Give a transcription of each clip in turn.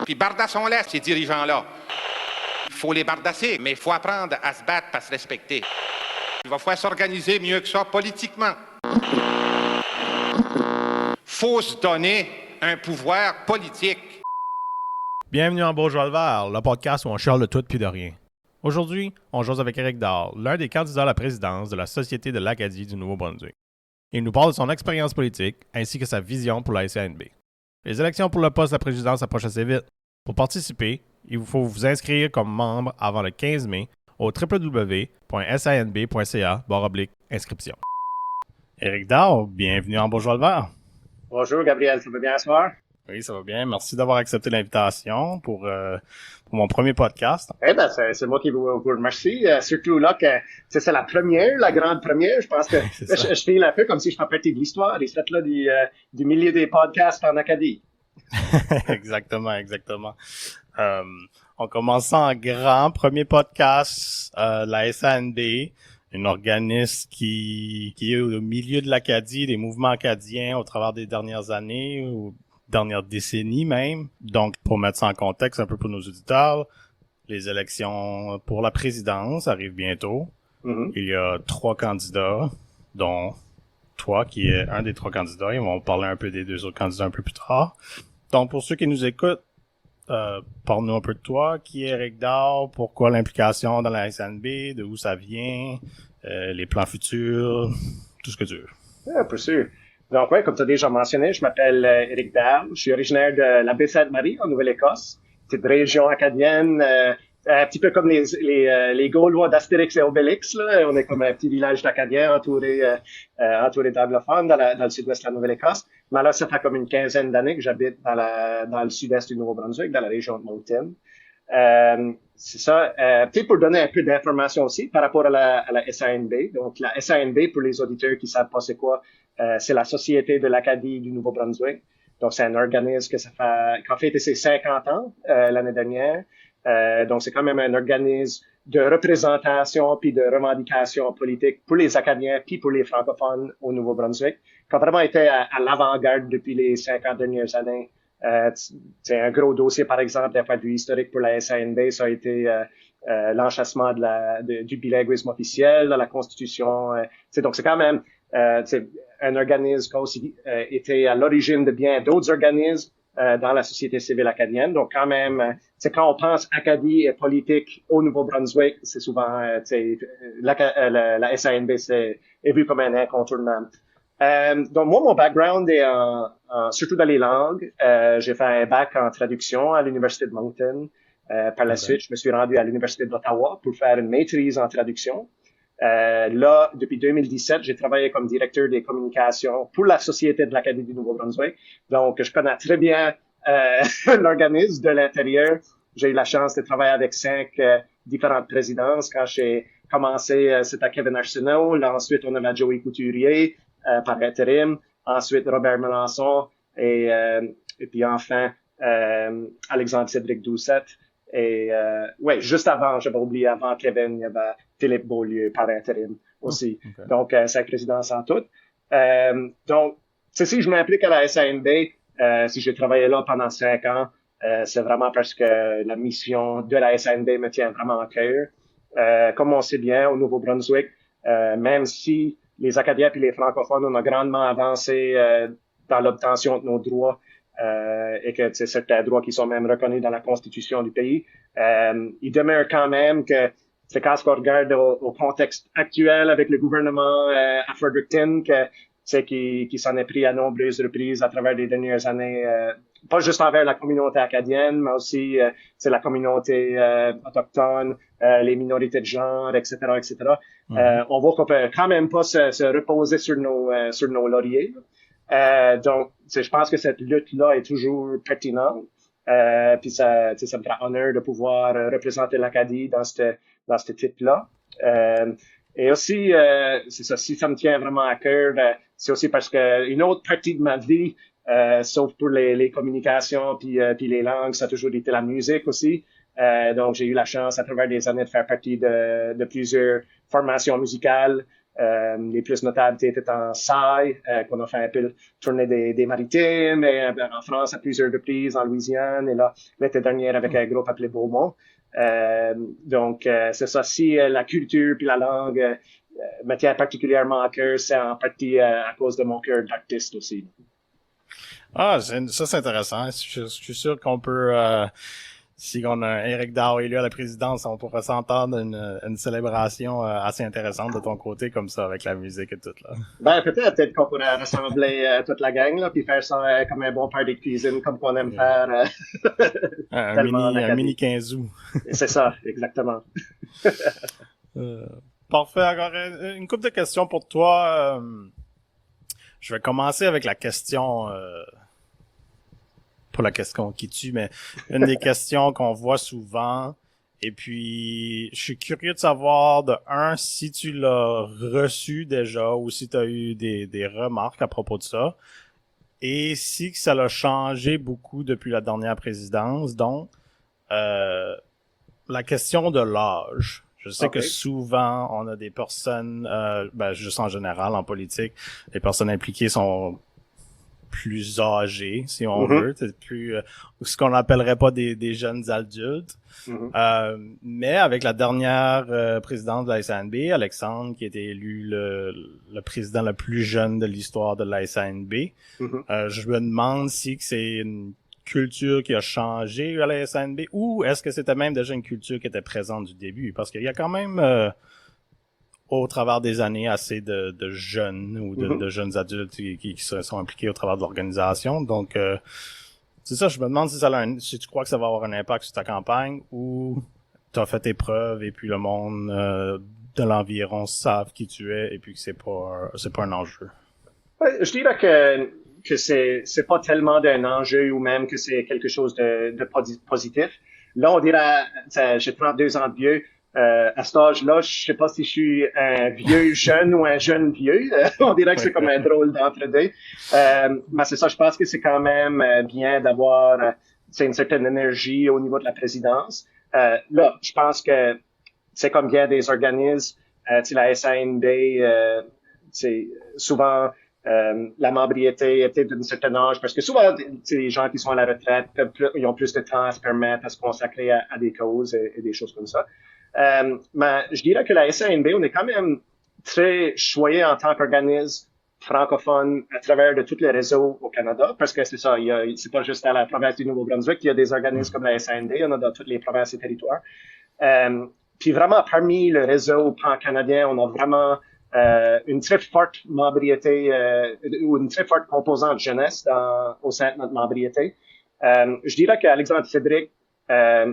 Puis bardassons-les, ces dirigeants-là. Il faut les bardasser, mais il faut apprendre à se battre, à se respecter. Il va falloir s'organiser mieux que ça politiquement. Faut se donner un pouvoir politique. Bienvenue en Bourgeois le Vert, le podcast où on charle de tout puis de rien. Aujourd'hui, on jase avec Éric Dahl, l'un des candidats à la présidence de la Société de l'Acadie du Nouveau-Brunswick. Il nous parle de son expérience politique ainsi que sa vision pour la SANB. Les élections pour le poste de la présidence approchent assez vite. Pour participer, il vous faut vous inscrire comme membre avant le 15 mai au www.sanb.ca/inscription. Éric Dahl, bienvenue en Bourgeois le Vert. Bonjour Gabriel, ça va bien ce soir? Oui, ça va bien. Merci d'avoir accepté l'invitation pour mon premier podcast. Eh ben, c'est moi qui vous remercie. Surtout là que c'est la première, la grande première. Je pense que je file un peu comme si je fais partie de l'histoire. Et c'est là du milieu des podcasts en Acadie. Exactement. On commence en grand. Premier podcast, la SANB, un organisme qui est au milieu de l'Acadie, des mouvements acadiens au travers des dernières années ou dernière décennie même. Donc, pour mettre ça en contexte un peu pour nos auditeurs, les élections pour la présidence arrivent bientôt. Mm-hmm. Il y a 3 candidats, dont toi qui est un des 3 candidats. Ils vont parler un peu des 2 autres candidats un peu plus tard. Donc, pour ceux qui nous écoutent, parle-nous un peu de toi. Qui est Éric Dahl? Pourquoi l'implication dans la SNB? De où ça vient? Les plans futurs? Tout ce que tu veux. Ah, pour sûr. Donc, ouais, comme tu as déjà mentionné, je m'appelle Éric Dahl. Je suis originaire de la Baie-Sainte-Marie, en Nouvelle-Écosse. C'est une région acadienne, un petit peu comme les Gaulois d'Astérix et Obélix, là. On est comme un petit village d'Acadiens entouré d'anglophones dans le sud-ouest de la Nouvelle-Écosse. Mais là, ça fait comme une quinzaine d'années que j'habite dans le sud-est du Nouveau-Brunswick, dans la région de Moncton. C'est ça. Peut-être pour donner un peu d'informations aussi par rapport à la SANB. Donc, la SANB, pour les auditeurs qui savent pas c'est quoi, c'est la Société de l'Acadie du Nouveau-Brunswick. Donc, c'est un organisme qui a fêté ses 50 ans l'année dernière. Donc, c'est quand même un organisme de représentation puis de revendication politique pour les Acadiens puis pour les francophones au Nouveau-Brunswick, qui a vraiment été à l'avant-garde depuis les 50 dernières années. C'est un gros dossier, par exemple, d'un point de vue historique pour la SANB, ça a été l'enchâssement du bilinguisme officiel dans la Constitution. Donc, c'est quand même un organisme qui a aussi été à l'origine de bien d'autres organismes dans la société civile acadienne. Donc, quand même, quand on pense Acadie et politique au Nouveau-Brunswick, c'est souvent la SANB est vue comme un incontournable. Donc, moi, mon background est surtout dans les langues. J'ai fait un bac en traduction à l'Université de Moncton. Par la suite, je me suis rendu à l'Université d'Ottawa pour faire une maîtrise en traduction. Là, depuis 2017, j'ai travaillé comme directeur des communications pour la Société de l'Acadie du Nouveau-Brunswick. Donc, je connais très bien l'organisme de l'intérieur. J'ai eu la chance de travailler avec 5 différentes présidences. Quand j'ai commencé, c'était Kevin Arsenault. Là, ensuite, on avait Joey Couturier par intérim. Ensuite, Robert Melançon. Et puis enfin, Alexandre Cédric Doucette. Et juste avant, j'avais oublié, avant Kevin, il y avait Philippe Beaulieu par intérim aussi. Okay. Donc, 5 présidences en tout. Donc, si je m'implique à la SANB, si j'ai travaillé là pendant 5 ans, c'est vraiment parce que la mission de la SANB me tient vraiment à cœur. Comme on sait bien, au Nouveau-Brunswick, même si les Acadiens et les francophones ont grandement avancé dans l'obtention de nos droits, et que certains droits qui sont même reconnus dans la Constitution du pays, il demeure quand même que c'est quand on regarde au contexte actuel avec le gouvernement à Fredericton qui s'en est pris à nombreuses reprises à travers les dernières années, pas juste envers la communauté acadienne, mais aussi la communauté autochtone, les minorités de genre, etc. Mm-hmm. On voit qu'on peut quand même pas se reposer sur nos lauriers. Donc, je pense que cette lutte-là est toujours pertinente. Puis ça me fait honneur de pouvoir représenter l'Acadie dans ce titre-là. Et aussi, c'est ça, si ça me tient vraiment à cœur, c'est aussi parce que une autre partie de ma vie, sauf pour les communications puis les langues, ça a toujours été la musique aussi. Donc, j'ai eu la chance à travers des années de faire partie de plusieurs formations musicales. Les plus notables étaient en Saille, qu'on a fait un peu tourner des maritimes, et en France à plusieurs reprises, en Louisiane, et là, l'été dernier avec un groupe appelé Beaumont. Donc, c'est ça. Si la culture puis la langue me tient particulièrement à cœur, c'est en partie à cause de mon cœur d'artiste aussi. Ah, ça c'est intéressant. Je suis sûr qu'on peut, si on a Éric Daou élu à la présidence, on pourra s'entendre une célébration assez intéressante de ton côté comme ça, avec la musique et tout là. Ben peut-être qu'on pourrait rassembler toute la gang là, puis faire ça comme un bon party de cuisine, comme qu'on aime faire. Un mini 15 août. C'est ça, exactement. Parfait. Encore une couple de questions pour toi. Je vais commencer avec la question, pas la question qui tue, mais une des questions qu'on voit souvent. Et puis, je suis curieux de savoir, si tu l'as reçu déjà ou si tu as eu des remarques à propos de ça. Et si ça l'a changé beaucoup depuis la dernière présidence. Donc, la question de l'âge. Je sais que souvent, on a des personnes, juste en général, en politique, les personnes impliquées sont plus âgées, si on veut. C'est plus, ce qu'on appellerait pas des jeunes adultes. Mais avec la dernière présidente de la SANB, Alexandre, qui a été élu le président le plus jeune de l'histoire de la SANB, je me demande si c'est une culture qui a changé à la SANB ou est-ce que c'était même déjà une culture qui était présente du début? Parce qu'il y a quand même, au travers des années, assez de jeunes ou de jeunes adultes qui sont impliqués au travers de l'organisation. Donc, c'est ça, je me demande si tu crois que ça va avoir un impact sur ta campagne ou tu as fait tes preuves et puis le monde de l'environ savent qui tu es et puis que c'est pas un enjeu. Ouais, je dirais que c'est pas tellement d'un enjeu ou même que c'est quelque chose de positif. Là, on dirait, j'ai 32 ans de vieux. À cet âge-là, je sais pas si je suis un vieux jeune ou un jeune vieux. On dirait que c'est comme un drôle d'entre-deux. Mais c'est ça, je pense que c'est quand même bien d'avoir une certaine énergie au niveau de la présidence. Là, je pense que c'est comme bien des organismes, la SANB, c'est souvent la membriété était d'un certain âge, parce que souvent, les gens qui sont à la retraite, ils ont plus de temps à se permettre, à se consacrer à des causes et des choses comme ça. Mais je dirais que la SANB, on est quand même très choyé en tant qu'organisme francophone à travers de tous les réseaux au Canada, parce que c'est ça, c'est pas juste à la province du Nouveau-Brunswick, il y a des organismes comme la SANB, il y en a dans toutes les provinces et territoires. Puis vraiment, parmi le réseau pan-canadien, on a vraiment une très forte membriété ou une très forte composante jeunesse au sein de notre membriété. Je dirais qu'Alexandre Cédric,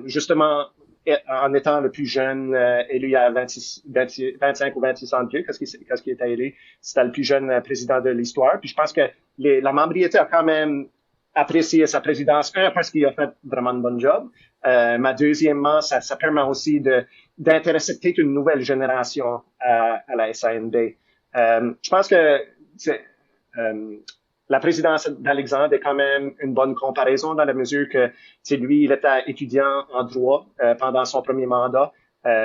justement, en étant le plus jeune élu à 25 ou 26 ans de vieux, qu'est-ce qu'il était élu, c'était le plus jeune président de l'histoire. Puis je pense que la membriété a quand même apprécié sa présidence, parce qu'il a fait vraiment un bon job, mais deuxièmement, ça permet aussi d'intéresser peut-être une nouvelle génération à la SANB. Je pense que la présidence d'Alexandre est quand même une bonne comparaison dans la mesure que lui, il était étudiant en droit pendant son premier mandat.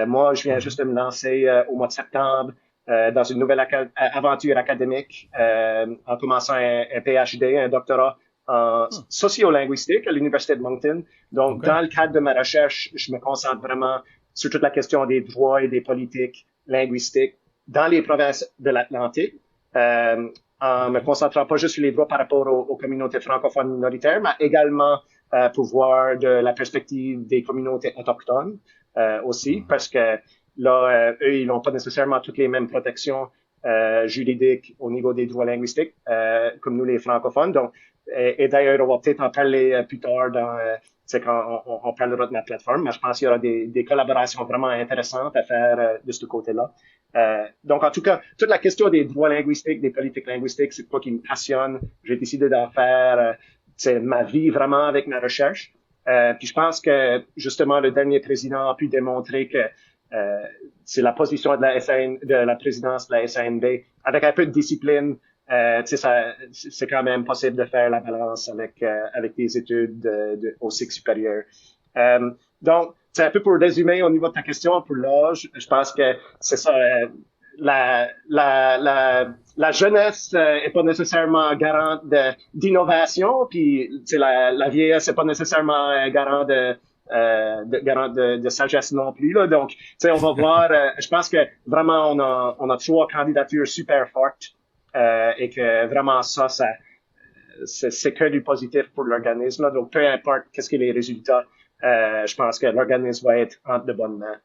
Moi, je viens juste de me lancer au mois de septembre dans une nouvelle aventure académique en commençant un PhD, un doctorat en sociolinguistique à l'Université de Moncton. Donc, dans le cadre de ma recherche, je me concentre vraiment sur toute la question des droits et des politiques linguistiques dans les provinces de l'Atlantique, en me concentrant pas juste sur les droits par rapport aux communautés francophones minoritaires, mais également pour voir de la perspective des communautés autochtones aussi, parce que là, eux, ils n'ont pas nécessairement toutes les mêmes protections juridiques au niveau des droits linguistiques comme nous, les francophones. Donc, et d'ailleurs, on va peut-être en parler plus tard quand on parlera de ma plateforme, mais je pense qu'il y aura des collaborations vraiment intéressantes à faire de ce côté-là. Donc, en tout cas, toute la question des droits linguistiques, des politiques linguistiques, c'est quoi qui me passionne. J'ai décidé d'en faire ma vie vraiment avec ma recherche. Puis je pense que, justement, le dernier président a pu démontrer que c'est la position de la présidence de la SANB, avec un peu de discipline, c'est quand même possible de faire la balance avec des études au cycle supérieur. Donc, c'est un peu pour résumer au niveau de ta question pour l'âge. Je pense que c'est ça. la jeunesse est pas nécessairement garante d'innovation, puis la vieillesse est pas nécessairement garant de sagesse non plus là. Donc, on va voir. Je pense que vraiment on a 3 candidatures super fortes et que vraiment c'est que du positif pour l'organisme là. Donc, peu importe qu'est-ce que les résultats, je pense que l'organisme va être entre de bonnes mains.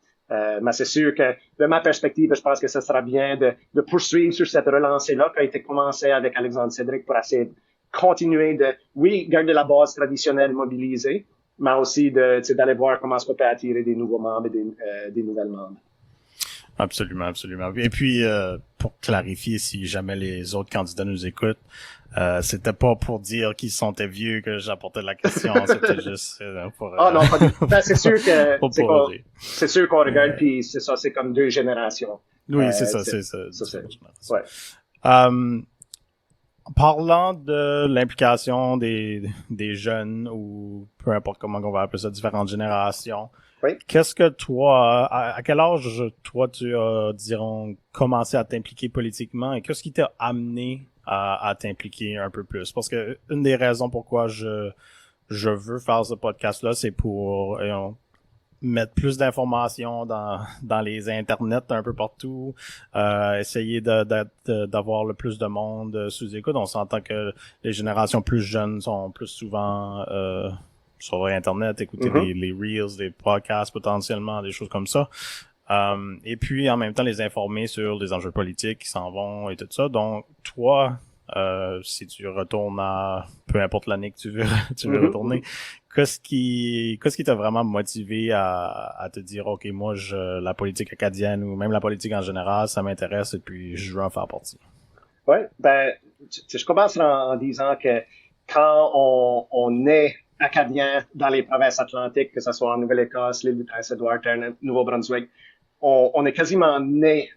Mais c'est sûr que, de ma perspective, je pense que ce sera bien de poursuivre sur cette relancée-là qui a été commencée avec Alexandre Cédric pour essayer de continuer oui, garder la base traditionnelle mobilisée, mais aussi d'aller voir comment est-ce qu'on peut attirer des nouveaux membres et des nouvelles membres. Absolument, absolument. Et puis, pour clarifier, si jamais les autres candidats nous écoutent, c'était pas pour dire qu'ils sont vieux que j'apportais la question, c'était juste pour... non, pas du tout. Ben, c'est sûr que c'est sûr qu'on regarde, puis c'est ça, c'est comme 2 générations. Oui, c'est ça. Ouais. Parlant de l'implication des jeunes, ou peu importe comment on va appeler ça, différentes générations, oui. Qu'est-ce que toi, à quel âge toi tu as, dirons, commencé à t'impliquer politiquement, et qu'est-ce qui t'a amené à t'impliquer un peu plus? Parce que une des raisons pourquoi je veux faire ce podcast-là, c'est pour mettre plus d'informations dans les internets un peu partout, essayer d'avoir le plus de monde sous écoute. On s'entend que les générations plus jeunes sont plus souvent sur Internet, écouter les Reels, des podcasts potentiellement, des choses comme ça. Et puis, en même temps, les informer sur les enjeux politiques qui s'en vont et tout ça. Donc, toi, si tu retournes à peu importe l'année que tu veux retourner, qu'est-ce qui t'a vraiment motivé à te dire, OK, moi, la politique acadienne ou même la politique en général, ça m'intéresse et puis je veux en faire partie? Oui, je commence en disant que quand on est acadien dans les provinces atlantiques, que ce soit en Nouvelle-Écosse, l'île du Prince-Édouard, Nouveau-Brunswick, on est quasiment né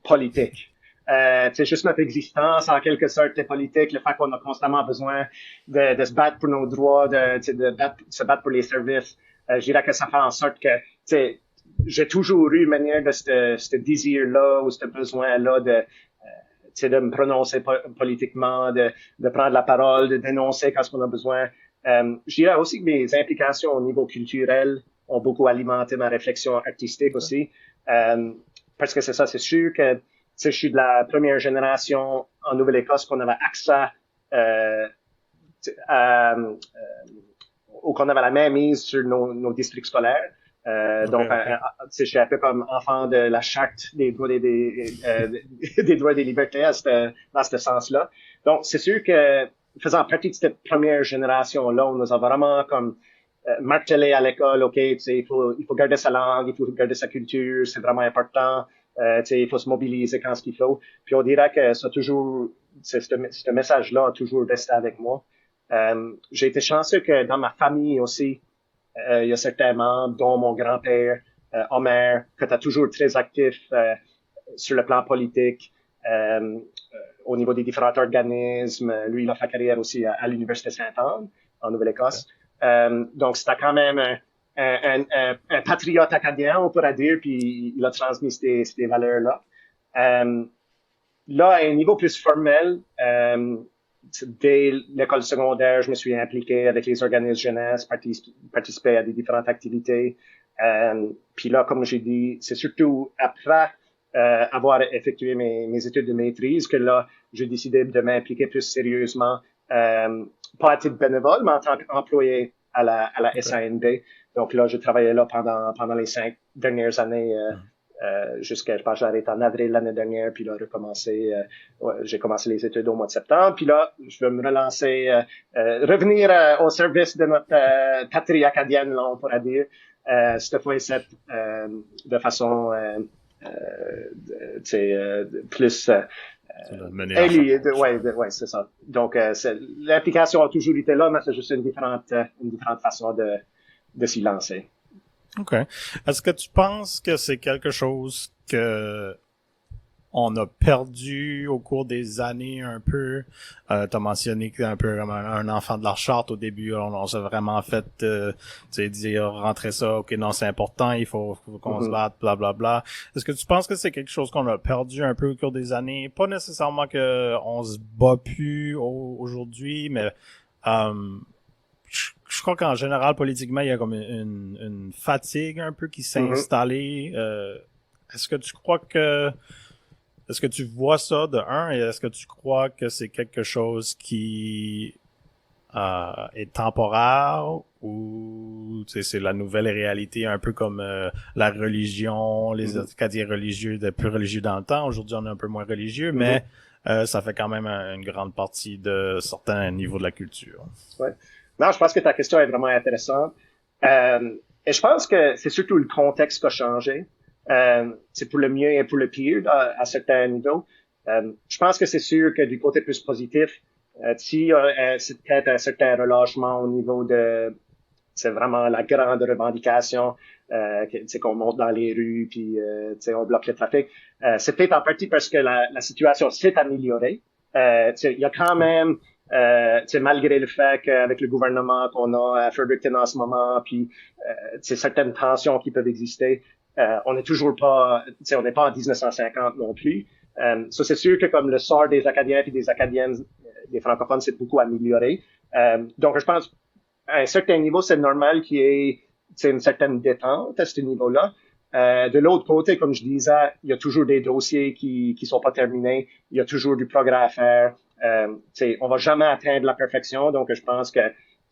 politique. C'est juste notre existence, en quelque sorte, est politique, le fait qu'on a constamment besoin de se battre pour nos droits, se battre pour les services. Je dirais que ça fait en sorte que, j'ai toujours eu une manière de ce désir-là ou ce besoin-là de me prononcer politiquement, de prendre la parole, de dénoncer quand on a besoin. Je dirais aussi que mes implications au niveau culturel ont beaucoup alimenté ma réflexion artistique aussi. Parce que c'est ça, c'est sûr que je suis de la première génération en Nouvelle-Écosse qu'on avait accès ou qu'on avait la main mise sur nos districts scolaires. Donc, je suis un peu comme enfant de la charte des droits des droits et des libertés dans ce sens-là. Donc, c'est sûr que faisant partie de cette première génération-là, on nous a vraiment comme martelé à l'école, OK, il faut garder sa langue, il faut garder sa culture, c'est vraiment important. Il faut se mobiliser quand ce qu'il faut. Puis on dirait que ce message-là a toujours resté avec moi. J'ai été chanceux que dans ma famille aussi, il y a certains membres, dont mon grand-père, Homer, que tu as toujours très actif sur le plan politique, au niveau des différents organismes. Lui, il a fait carrière aussi à l'Université Sainte-Anne, en Nouvelle-Écosse. Donc, c'était quand même un patriote acadien, on pourrait dire, puis il a transmis ces valeurs-là. Là, à un niveau plus formel, dès l'école secondaire, je me suis impliqué avec les organismes jeunesse, participé à des différentes activités. Puis là, comme j'ai dit, c'est surtout après avoir effectué mes études de maîtrise que là, j'ai décidé de m'impliquer plus sérieusement, pas à titre bénévole, mais en tant qu'employé à la SANB. Donc là, je travaillais là pendant les 5 dernières années, jusqu'à, je pense, j'ai arrêté en avril l'année dernière, puis là, j'ai commencé les études au mois de septembre, puis là, je vais me relancer, revenir au service de notre patrie acadienne, là, on pourrait dire, cette fois-ci, de façon plus ouais, c'est ça. Donc, l'implication a toujours été là, mais c'est juste une différente façon de s'y lancer. OK. Est-ce que tu penses que c'est quelque chose que on a perdu au cours des années un peu. T'as mentionné que t'es un peu comme un enfant de la charte au début. On s'est vraiment fait dire rentrer ça, ok non c'est important, il faut qu'on se batte, bla bla bla. Est-ce que tu penses que c'est quelque chose qu'on a perdu un peu au cours des années? Pas nécessairement que on se bat plus aujourd'hui, mais je crois qu'en général, politiquement, il y a comme une fatigue un peu qui s'est installée. Est-ce que tu crois que... Est-ce que tu vois ça de un, et est-ce que tu crois que c'est quelque chose qui est temporaire ou c'est la nouvelle réalité, un peu comme la religion, les Acadiens religieux, des plus religieux dans le temps. Aujourd'hui, on est un peu moins religieux, mais ça fait quand même une grande partie de certains niveaux de la culture. Ouais. Non, je pense que ta question est vraiment intéressante. Et je pense que c'est surtout le contexte qui a changé. C'est pour le mieux et pour le pire à certains niveaux. Je pense que c'est sûr que du côté plus positif, c'est peut-être un certain relâchement au niveau de, c'est vraiment la grande revendication, qu'on monte dans les rues puis on bloque le trafic. C'est peut-être en partie parce que la situation s'est améliorée. Il y a quand même malgré le fait qu'avec le gouvernement qu'on a à Fredericton en ce moment, puis certaines tensions qui peuvent exister, on n'est toujours pas, on n'est pas en 1950 non plus. Ça, c'est sûr que comme le sort des Acadiens et des Acadiennes, des francophones, s'est beaucoup amélioré. Donc, je pense, à un certain niveau, c'est normal qu'il y ait une certaine détente à ce niveau-là. De l'autre côté, comme je disais, il y a toujours des dossiers qui sont pas terminés. Il y a toujours du progrès à faire. On va jamais atteindre la perfection, donc je pense que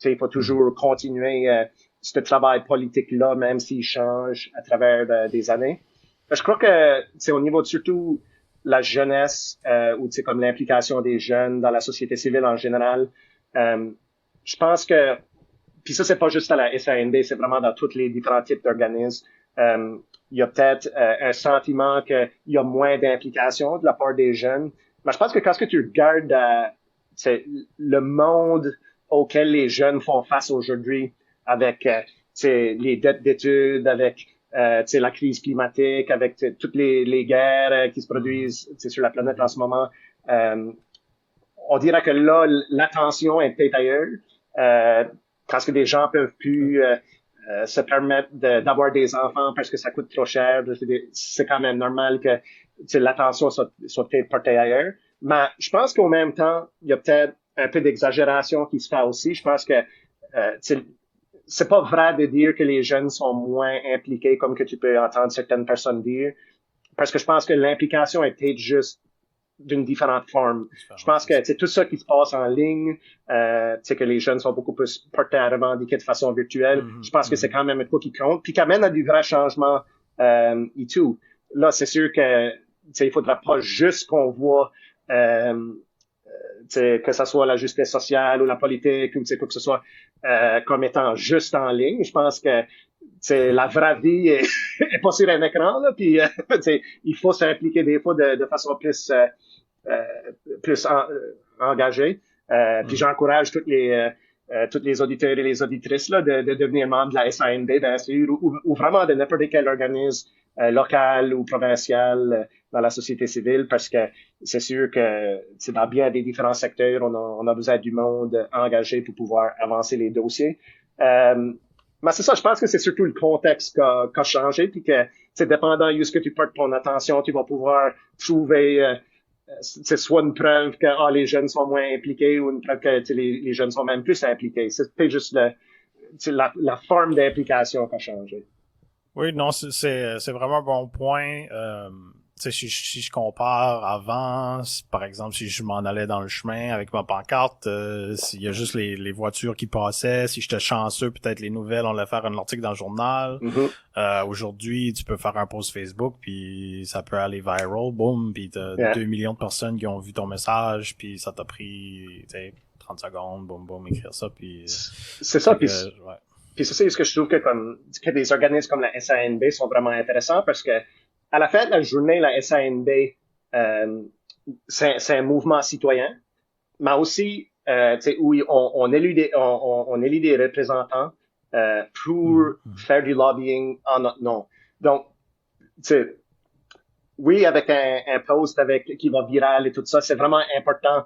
il faut toujours continuer ce travail politique-là, même s'il change à travers des années. Je crois que au niveau de surtout la jeunesse ou comme l'implication des jeunes dans la société civile en général, je pense que puis ça c'est pas juste à la SANB, c'est vraiment dans tous les différents types d'organismes. Il y a peut-être un sentiment qu'il y a moins d'implication de la part des jeunes. Mais je pense que quand tu regardes le monde auquel les jeunes font face aujourd'hui, avec les dettes d'études, avec la crise climatique, avec toutes les guerres qui se produisent sur la planète en ce moment, on dirait que là, l'attention est peut-être ailleurs. Parce que des gens peuvent plus se permettre d'avoir des enfants parce que ça coûte trop cher. C'est quand même normal que l'attention soit peut-être portée ailleurs. Mais je pense qu'au même temps, il y a peut-être un peu d'exagération qui se fait aussi. Je pense que c'est pas vrai de dire que les jeunes sont moins impliqués comme que tu peux entendre certaines personnes dire. Parce que je pense que l'implication est peut-être juste d'une différente forme. Je pense que c'est tout ça qui se passe en ligne, que les jeunes sont beaucoup plus portés à revendiquer de façon virtuelle. Je pense que c'est quand même un coup qui compte, puis qui amène à du vrai changement et tout. Là, c'est sûr que il faudra pas juste qu'on voit que ça soit la justice sociale ou la politique ou quoi que ce soit comme étant juste en ligne. Je pense que la vraie vie est pas sur un écran là, puis il faut s'impliquer des fois de façon plus engagée. Puis j'encourage tous les auditeurs et les auditrices là de devenir membres de la SANB, bien sûr, ou vraiment de n'importe quel organisme local ou provincial dans la société civile, parce que c'est sûr que dans bien des différents secteurs, on a besoin du monde engagé pour pouvoir avancer les dossiers. Mais c'est ça, je pense que c'est surtout le contexte qui a changé, puis que c'est dépendant de ce que tu portes ton attention, tu vas pouvoir trouver c'est soit une preuve que les jeunes sont moins impliqués ou une preuve que les jeunes sont même plus impliqués. C'est peut-être juste la forme d'implication qui a changé. Oui, non, c'est vraiment un bon point. Si je compare avant, par exemple, si je m'en allais dans le chemin avec ma pancarte, s'il y a juste les voitures qui passaient, si j'étais chanceux, peut-être les nouvelles, on allait faire un article dans le journal. Aujourd'hui, tu peux faire un post Facebook, puis ça peut aller viral, boum, puis t'as 2 millions de personnes qui ont vu ton message, puis ça t'a pris 30 secondes, boum, boum, écrire ça, puis... C'est ça, puis... Ouais. Puis c'est ce que je trouve que des organismes comme la SANB sont vraiment intéressants, parce que à la fin de la journée, la SANB, c'est un mouvement citoyen, mais aussi où on élit des représentants pour faire du lobbying en notre nom. Donc, oui, avec un post qui va viral et tout ça, c'est vraiment important,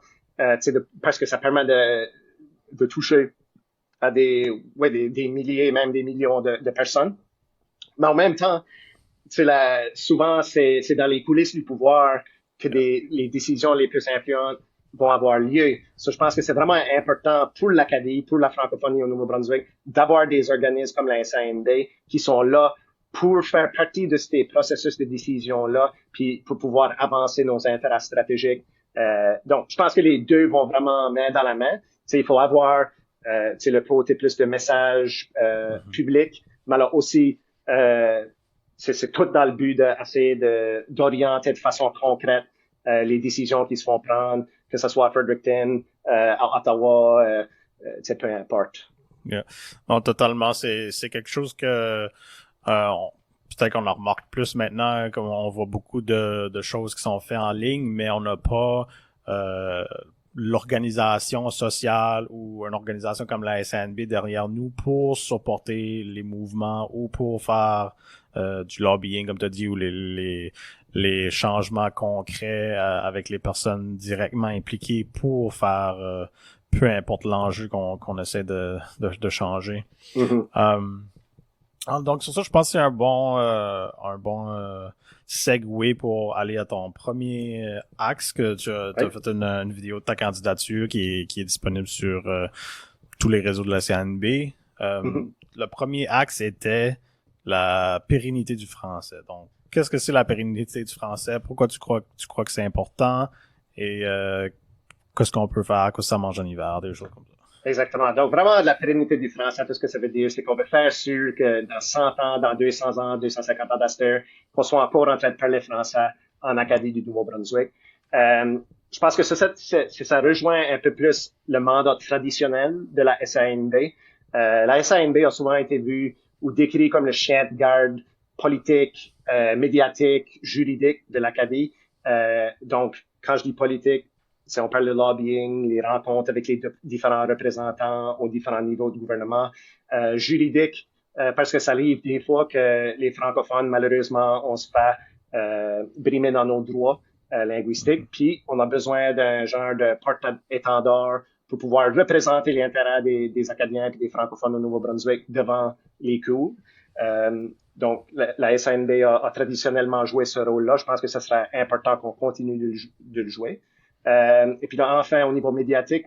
parce que ça permet de toucher à des milliers, même des millions de personnes. Mais en même temps, souvent, c'est dans les coulisses du pouvoir que les décisions les plus influentes vont avoir lieu. Je pense que c'est vraiment important pour l'Acadie, pour la francophonie au Nouveau-Brunswick, d'avoir des organismes comme la SANB qui sont là pour faire partie de ces processus de décision-là, puis pour pouvoir avancer nos intérêts stratégiques. Donc, je pense que les deux vont vraiment main dans la main. Il faut avoir le côté plus de message public, mais alors aussi c'est tout dans le but d'essayer d'orienter de façon concrète les décisions qui se font prendre, que ce soit à Fredericton, à Ottawa, peu importe. Yeah. Non, totalement. C'est quelque chose que peut-être qu'on en remarque plus maintenant, comme on voit beaucoup de choses qui sont faites en ligne, mais on n'a pas l'organisation sociale ou une organisation comme la SANB derrière nous pour supporter les mouvements ou pour faire du lobbying, comme tu as dit, ou les changements concrets avec les personnes directement impliquées pour faire peu importe l'enjeu qu'on essaie de changer. Mm-hmm. Donc sur ça, je pense que c'est un bon segue pour aller à ton premier axe, que tu as fait une vidéo de ta candidature qui est disponible sur tous les réseaux de la CNB. Le premier axe était la pérennité du français. Donc, qu'est-ce que c'est la pérennité du français? Pourquoi tu crois que c'est important? Et qu'est-ce qu'on peut faire? Qu'est-ce que ça mange en hiver? Des choses comme ça. Exactement. Donc, vraiment, la pérennité du français, tout ce que ça veut dire, c'est qu'on veut faire sûr que dans 100 ans, dans 200 ans, 250 ans d'Aster, qu'on soit encore en train de parler français en Acadie du Nouveau-Brunswick. Je pense que ça rejoint un peu plus le mandat traditionnel de la SANB. La SANB a souvent été vue ou décrit comme le chien de garde politique, médiatique, juridique de l'Acadie. Donc, quand je dis politique, on parle de lobbying, les rencontres avec les différents représentants aux différents niveaux de gouvernement. Juridique, parce que ça arrive des fois que les francophones, malheureusement, on se fait brimer dans nos droits linguistiques, puis on a besoin d'un genre de porte-étendard pour pouvoir représenter les intérêts des Acadiens et des francophones au Nouveau-Brunswick devant les cours. Donc, la SANB a traditionnellement joué ce rôle-là. Je pense que ce serait important qu'on continue de le jouer. Et puis là, enfin, au niveau médiatique,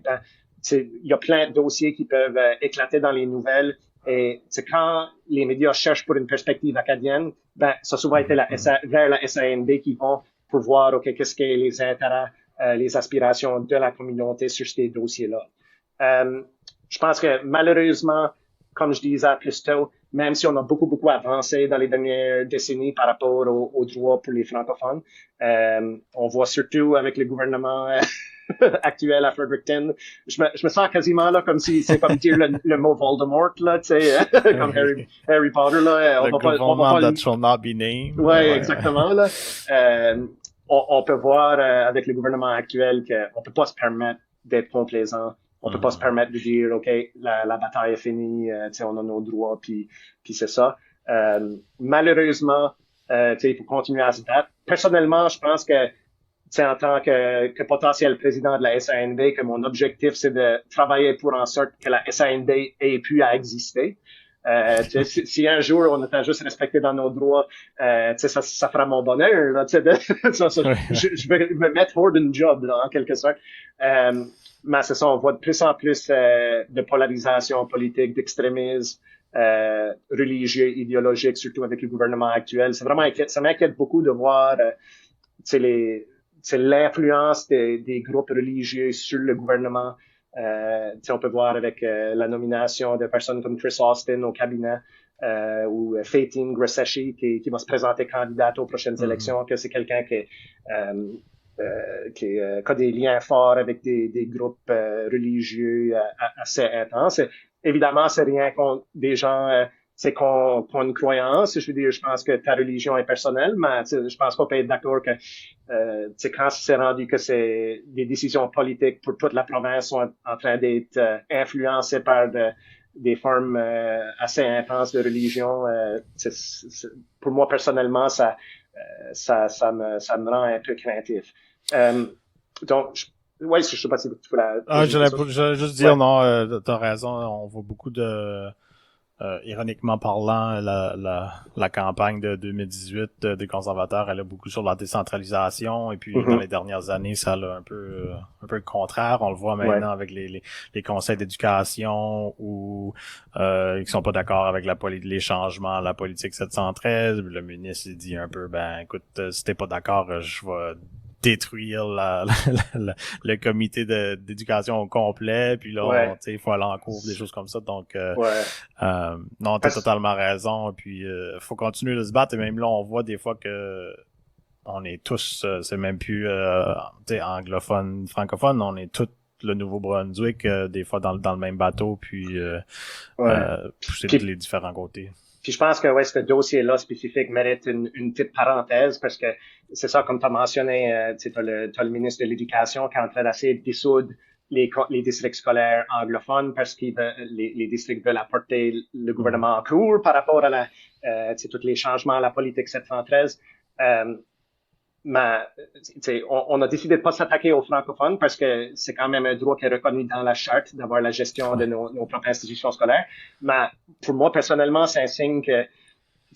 il y a plein de dossiers qui peuvent éclater dans les nouvelles. Et quand les médias cherchent pour une perspective acadienne, ça a souvent été vers la SANB qui vont pour voir, OK, qu'est-ce que les intérêts, les aspirations de la communauté sur ces dossiers-là. Je pense que malheureusement, comme je disais plus tôt, même si on a beaucoup avancé dans les dernières décennies par rapport aux droits pour les francophones, on voit surtout avec le gouvernement actuel à Fredericton, je me sens quasiment là comme si c'est comme dire le mot Voldemort là, tu sais, comme Harry Potter là. Le gouvernement that shall not be named. Ouais, exactement là. On peut voir avec le gouvernement actuel qu'on peut pas se permettre d'être complaisant. On peut pas se permettre de dire, OK, la bataille est finie, on a nos droits, puis c'est ça. Malheureusement, il faut continuer à se battre. Personnellement, je pense que, en tant que potentiel président de la SANB, que mon objectif, c'est de travailler pour en sorte que la SANB ait pu à exister. Si un jour on était juste respecté dans nos droits, ça fera mon bonheur, là, je vais me mettre hors d'une job, là, en quelque sorte. Mais c'est ça, on voit de plus en plus de polarisation politique, d'extrémisme religieux, idéologique, surtout avec le gouvernement actuel. C'est vraiment ça m'inquiète beaucoup de voir l'influence des groupes religieux sur le gouvernement. On peut voir avec la nomination de personnes comme Chris Austin au cabinet ou Fatin Grasseshi qui va se présenter candidate aux prochaines élections, que c'est quelqu'un qui a des liens forts avec des groupes religieux assez intenses. Évidemment, c'est rien contre des gens qui ont une croyance. Je veux dire, je pense que ta religion est personnelle, mais je pense qu'on peut être d'accord que quand c'est rendu que c'est des décisions politiques pour toute la province sont en train d'être influencées par des formes assez intenses de religion, pour moi personnellement, ça ça me rend un peu craintif. Donc, je sais pas si tu voulais... J'allais juste dire, non, t'as raison, on voit beaucoup de... ironiquement parlant, la campagne de 2018 des conservateurs, elle a beaucoup sur la décentralisation, et puis dans les dernières années, ça a un peu le contraire. On le voit maintenant avec les conseils d'éducation où ils sont pas d'accord avec les changements à la politique 713. Le ministre il dit un peu, ben écoute, si t'es pas d'accord, je vais détruire le comité d'éducation au complet, puis là, il faut aller en cours, des choses comme ça. Donc, non, t'as totalement raison. Puis, faut continuer de se battre. Et même là, on voit des fois que on est tous, c'est même plus anglophone, francophone, on est tous le Nouveau-Brunswick, des fois dans le même bateau, puis pousser de les différents côtés. Puis je pense que ce dossier-là spécifique mérite une petite parenthèse parce que c'est ça, comme tu as mentionné, t'as le ministre de l'Éducation qui est en train d'essayer de dissoudre les districts scolaires anglophones parce que les districts veulent apporter le gouvernement en cours par rapport à tous les changements à la politique 713. Mais on a décidé de pas s'attaquer aux francophones parce que c'est quand même un droit qui est reconnu dans la charte d'avoir la gestion de nos propres institutions scolaires. Mais pour moi, personnellement, c'est un signe que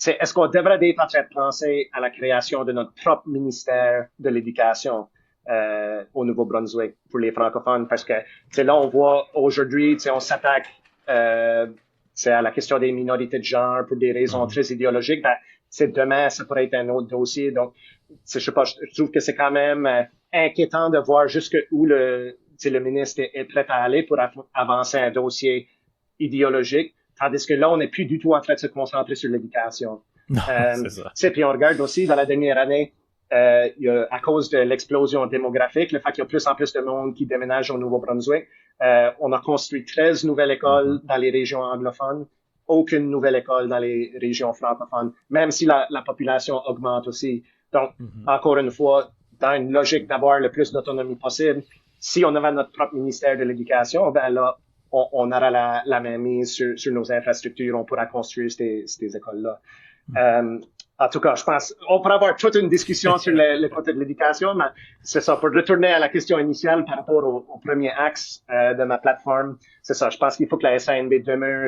est-ce qu'on devrait être en train de penser à la création de notre propre ministère de l'Éducation au Nouveau-Brunswick pour les francophones? Parce que là, on voit aujourd'hui, on s'attaque à la question des minorités de genre pour des raisons très idéologiques. Ben, demain, ça pourrait être un autre dossier. Donc, je sais pas, je trouve que c'est quand même inquiétant de voir jusqu'où le ministre est prêt à aller pour avancer un dossier idéologique, tandis que là, on n'est plus du tout en train de se concentrer sur l'éducation. C'est ça. Puis on regarde aussi dans la dernière année, il y a, à cause de l'explosion démographique, le fait qu'il y a plus en plus de monde qui déménage au Nouveau-Brunswick, on a construit 13 nouvelles écoles dans les régions anglophones, aucune nouvelle école dans les régions francophones, même si la population augmente aussi. Donc, encore une fois, dans une logique d'avoir le plus d'autonomie possible, si on avait notre propre ministère de l'Éducation, ben là, on aura la main mise sur nos infrastructures, on pourra construire ces écoles-là. En tout cas, je pense, on pourra avoir toute une discussion sur le côté de l'éducation, mais c'est ça. Pour retourner à la question initiale par rapport au premier axe de ma plateforme, c'est ça. Je pense qu'il faut que la SANB demeure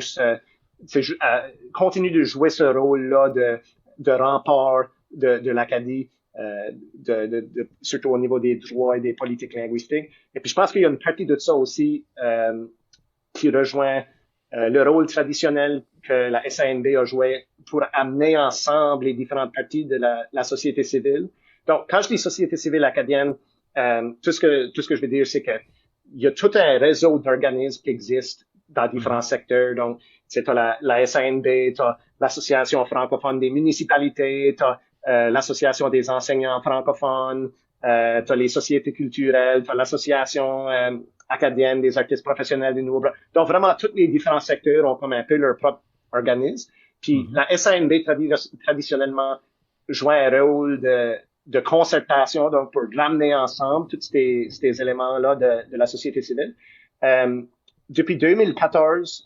continue de jouer ce rôle-là de rempart de l'Acadie, surtout au niveau des droits et des politiques linguistiques. Et puis je pense qu'il y a une partie de ça aussi qui rejoint le rôle traditionnel que la SANB a joué pour amener ensemble les différentes parties de la société civile. Donc, quand je dis société civile acadienne, tout ce que je veux dire, c'est que il y a tout un réseau d'organismes qui existent dans différents secteurs. Donc, t'as la SANB, t'as l'Association francophone des municipalités, t'as l'Association des enseignants francophones, t'as les sociétés culturelles, t'as l'Association acadienne des artistes professionnels du Nouveau-Brunswick. Donc, vraiment, tous les différents secteurs ont comme un peu leur propre organisme. Puis, la SANB, traditionnellement, joue un rôle de concertation, donc pour ramener ensemble tous ces éléments-là de la société civile. Depuis 2014,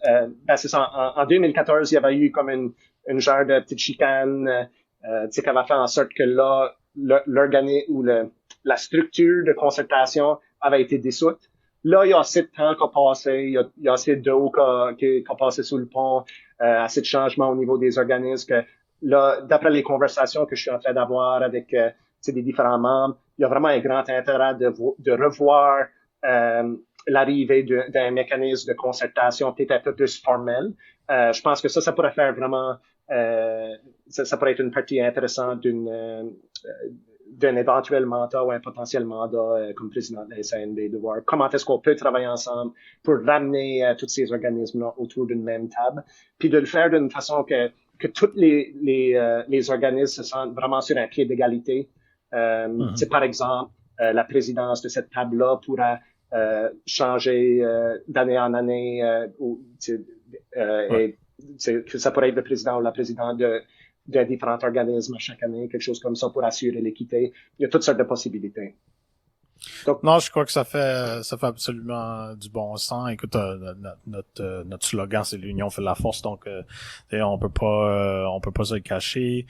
c'est ça, en 2014, il y avait eu comme une genre de petite chicane, qui avait fait en sorte que là, l'organisme ou la structure de concertation avait été dissoute. Là, il y a assez de temps qui a passé, il y a assez d'eau qui a passé sous le pont, assez de changements au niveau des organismes que là, d'après les conversations que je suis en train d'avoir avec des différents membres, il y a vraiment un grand intérêt de revoir l'arrivée d'un mécanisme de concertation peut-être un peu plus formel. Je pense que ça pourrait faire vraiment, ça pourrait être une partie intéressante d'un éventuel mandat ou un potentiel mandat comme président de la SANB, de voir comment est-ce qu'on peut travailler ensemble pour ramener tous ces organismes-là autour d'une même table, puis de le faire d'une façon que tous les organismes se sentent vraiment sur un pied d'égalité. Par exemple, la présidence de cette table-là pourra changer d'année en année, et que ça pourrait être le président ou la présidente de différents organismes chaque année, quelque chose comme ça pour assurer l'équité. Il y a toutes sortes de possibilités. Donc, non, je crois que ça fait absolument du bon sens. Écoute, notre slogan, c'est l'union fait la force, donc on peut pas se le cacher.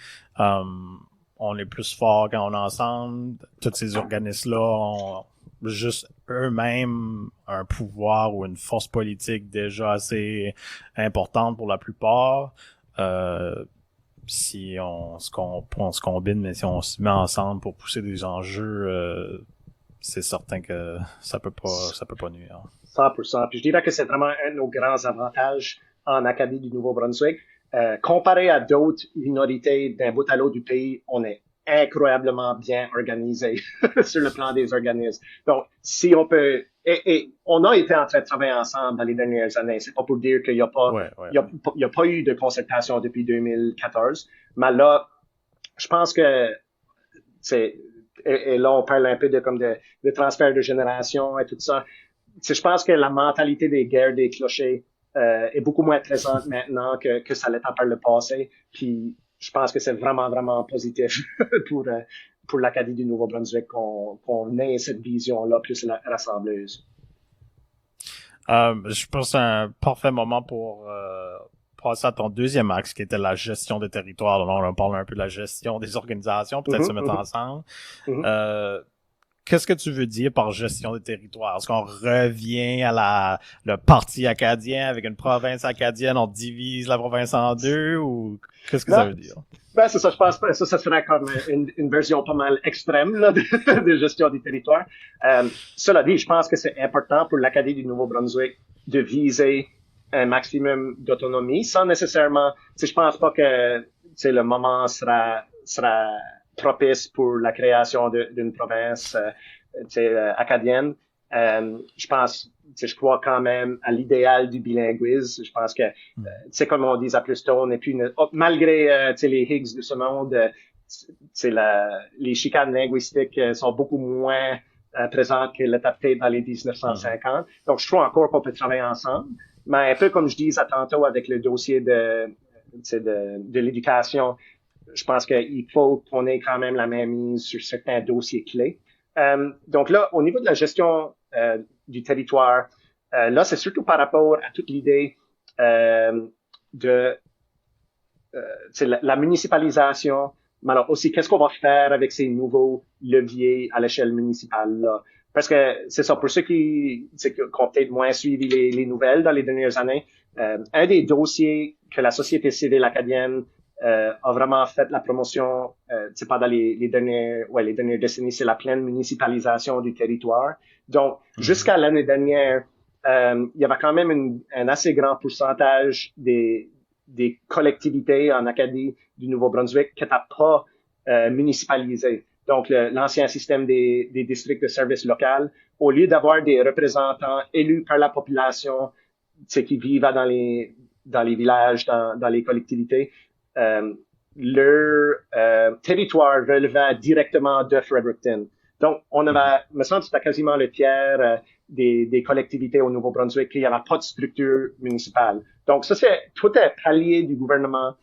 on est plus fort quand on est ensemble. Tous ces organismes-là ont juste eux-mêmes un pouvoir ou une force politique déjà assez importante pour la plupart. Si on se combine, mais si on se met ensemble pour pousser des enjeux, c'est certain que ça peut pas nuire. 100%. Puis je dirais que c'est vraiment un de nos grands avantages en Acadie du Nouveau-Brunswick. Comparé à d'autres minorités d'un bout à l'autre du pays, on est incroyablement bien organisé sur le plan des organismes. Donc, si on peut, et on a été en train de travailler ensemble dans les dernières années. C'est pas pour dire qu'il y a pas, il y a pas eu de concertation depuis 2014. Mais là, je pense que c'est, et là, on parle un peu de transfert de génération et tout ça. Je pense que la mentalité des guerres des clochers est beaucoup moins présente maintenant que ça l'était par le passé. Puis je pense que c'est vraiment, vraiment positif pour l'Acadie du Nouveau-Brunswick qu'on ait cette vision-là plus rassembleuse. Je pense que c'est un parfait moment pour passer à ton deuxième axe, qui était la gestion des territoires. Alors, on parle un peu de la gestion des organisations, peut-être se mettre ensemble. Qu'est-ce que tu veux dire par gestion des territoires? Est-ce qu'on revient à le parti acadien avec une province acadienne, on divise la province en deux, ou qu'est-ce que ça veut dire? Ben, c'est ça, je pense que ça serait comme une version pas mal extrême, là, de gestion des territoires. Cela dit, je pense que c'est important pour l'Acadie du Nouveau-Brunswick de viser un maximum d'autonomie sans nécessairement, je pense pas que, le moment sera propice pour la création d'une province acadienne. Je crois quand même à l'idéal du bilinguisme. Je pense que, comme on dit à Pluton, on n'est plus malgré les Higgs de ce monde, les chicanes linguistiques sont beaucoup moins présentes qu'elles l'étaient peut-être dans les 1950. Donc, je crois encore qu'on peut travailler ensemble. Mais un peu comme je disais tantôt avec le dossier de l'éducation, je pense qu'il faut qu'on ait quand même la main mise sur certains dossiers clés. Donc là, au niveau de la gestion du territoire, là, c'est surtout par rapport à toute l'idée de la municipalisation, mais alors aussi qu'est-ce qu'on va faire avec ces nouveaux leviers à l'échelle municipale là. Parce que c'est ça, pour ceux qui ont peut-être moins suivi les nouvelles dans les dernières années, un des dossiers que la société civile acadienne a vraiment fait la promotion, pendant les dernières décennies, c'est la pleine municipalisation du territoire. Donc, jusqu'à l'année dernière, il y avait quand même un assez grand pourcentage des collectivités en Acadie du Nouveau-Brunswick qui n'étaient pas municipalisées. Donc, l'ancien système des districts de services local, au lieu d'avoir des représentants élus par la population, qui vivent dans les villages, dans les collectivités, leur territoire relevait directement de Fredericton. Donc, on avait, me semble que c'était quasiment le tiers des collectivités au Nouveau-Brunswick qu'il n'y avait pas de structure municipale. Donc, ça, tout est palier du gouvernement,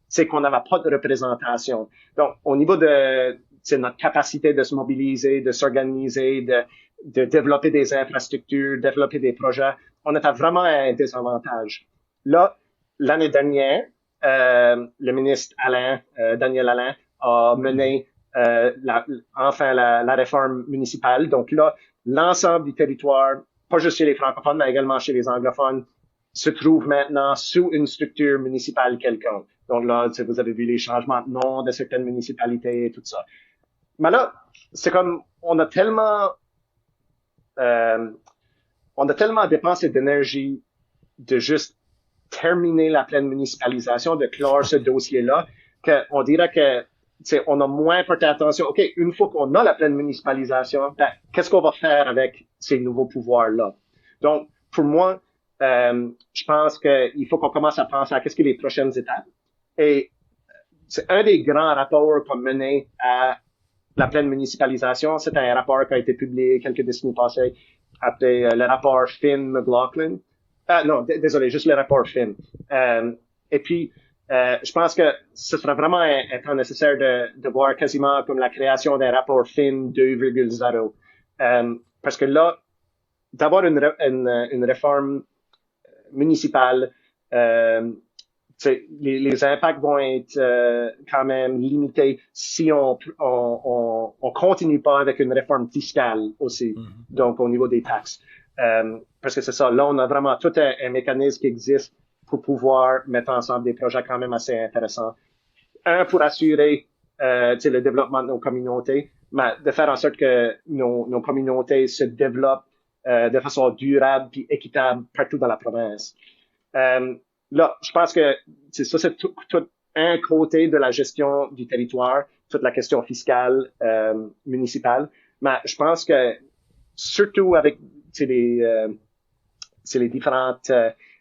c'est qu'on n'avait pas de représentation. Donc, au niveau de notre capacité de se mobiliser, de s'organiser, de développer des infrastructures, développer des projets, on était vraiment à un désavantage. Là, l'année dernière, le ministre Daniel Alain, a mené enfin la réforme municipale. Donc là, l'ensemble du territoire, pas juste chez les francophones, mais également chez les anglophones, se trouve maintenant sous une structure municipale quelconque. Donc là, vous avez vu les changements de nom de certaines municipalités et tout ça. Mais là, c'est comme on a tellement dépensé d'énergie de juste terminer la pleine municipalisation, de clore ce dossier-là, qu'on dirait que on a moins porté attention. OK, une fois qu'on a la pleine municipalisation, qu'est-ce qu'on va faire avec ces nouveaux pouvoirs-là? Donc, pour moi, je pense qu'il faut qu'on commence à penser à qu'est-ce que les prochaines étapes. Et c'est un des grands rapports qu'on menait à la pleine municipalisation. C'est un rapport qui a été publié quelques décennies passées, appelé le rapport Finn-McLaughlin. Non, désolé, juste le rapport Finn. Et puis, je pense que ce sera vraiment un temps nécessaire de voir quasiment comme la création d'un rapport Finn 2.0. Parce que là, d'avoir une réforme municipale les impacts vont être quand même limités si on continue pas avec une réforme fiscale aussi, donc au niveau des taxes. Parce que c'est ça, là on a vraiment tout un mécanisme qui existe pour pouvoir mettre ensemble des projets quand même assez intéressants. Pour assurer le développement de nos communautés, mais de faire en sorte que nos communautés se développent de façon durable puis équitable partout dans la province. Là, je pense que ça, c'est tout un côté de la gestion du territoire, toute la question fiscale municipale. Mais je pense que surtout avec les différentes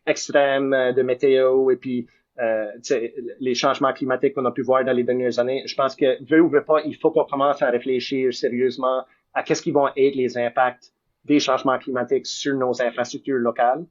extrêmes de météo et puis les changements climatiques qu'on a pu voir dans les dernières années, je pense que veut ou veut pas, il faut qu'on commence à réfléchir sérieusement à qu'est-ce qui vont être les impacts des changements climatiques sur nos infrastructures locales.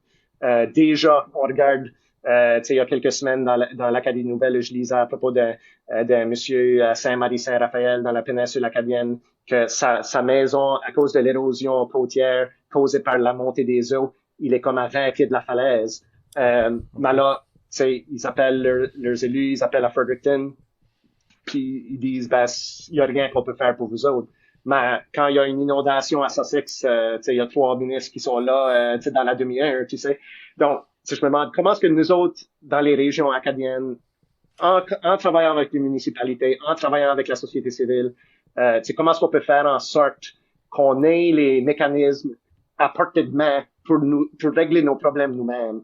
Déjà, on regarde il y a quelques semaines dans l'Acadie Nouvelle, je lisais à propos d'un monsieur à Saint-Marie-Saint-Raphaël dans la péninsule acadienne que sa maison, à cause de l'érosion côtière causée par la montée des eaux, il est comme à 20 pieds de la falaise. Mais là, ils appellent leurs élus, ils appellent à Fredericton, puis ils disent, il y a rien qu'on peut faire pour vous autres. Mais quand il y a une inondation à Sussex, il y a 3 ministres qui sont là dans la demi-heure, tu sais. Donc, je me demande comment est-ce que nous autres, dans les régions acadiennes, en travaillant avec les municipalités, en travaillant avec la société civile, comment est-ce qu'on peut faire en sorte qu'on ait les mécanismes à portée de main pour régler nos problèmes nous-mêmes.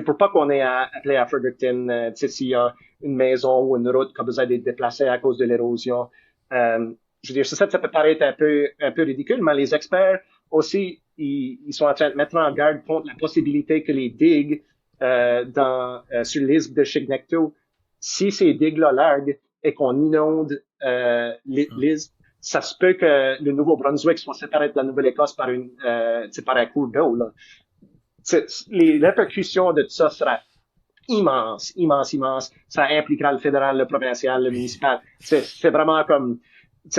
Pour pas qu'on ait à appeler à Fredericton, s'il y a une maison ou une route qui a besoin d'être déplacée à cause de l'érosion. Je veux dire, ça peut paraître un peu ridicule, mais les experts aussi, ils sont en train de mettre en garde contre la possibilité que les digues sur l'île de Chignecto, si ces digues-là larguent et qu'on inonde l'île, ça se peut que le Nouveau-Brunswick soit séparé de la Nouvelle-Écosse par un cours d'eau. Là. Les répercussions de tout ça sera immense. Ça impliquera le fédéral, le provincial, le municipal. C'est vraiment comme,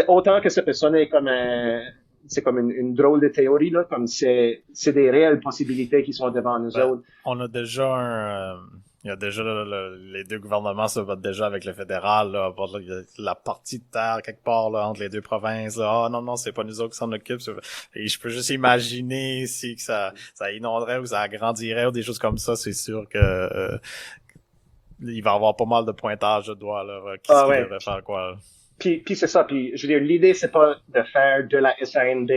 autant que ça peut sonner comme une drôle de théorie, là, comme c'est des réelles possibilités qui sont devant nous autres. On a déjà il y a déjà les deux gouvernements se battent déjà avec le fédéral là, pour la partie de terre quelque part là, entre les deux provinces. Là. Ah non, c'est pas nous autres qui s'en occupent. Et je peux juste imaginer si que ça inonderait ou ça agrandirait ou des choses comme ça. C'est sûr que il va y avoir pas mal de pointage de doigts là. Qui devrait faire quoi? Là. Puis c'est ça. Puis je veux dire, l'idée c'est pas de faire de la SAND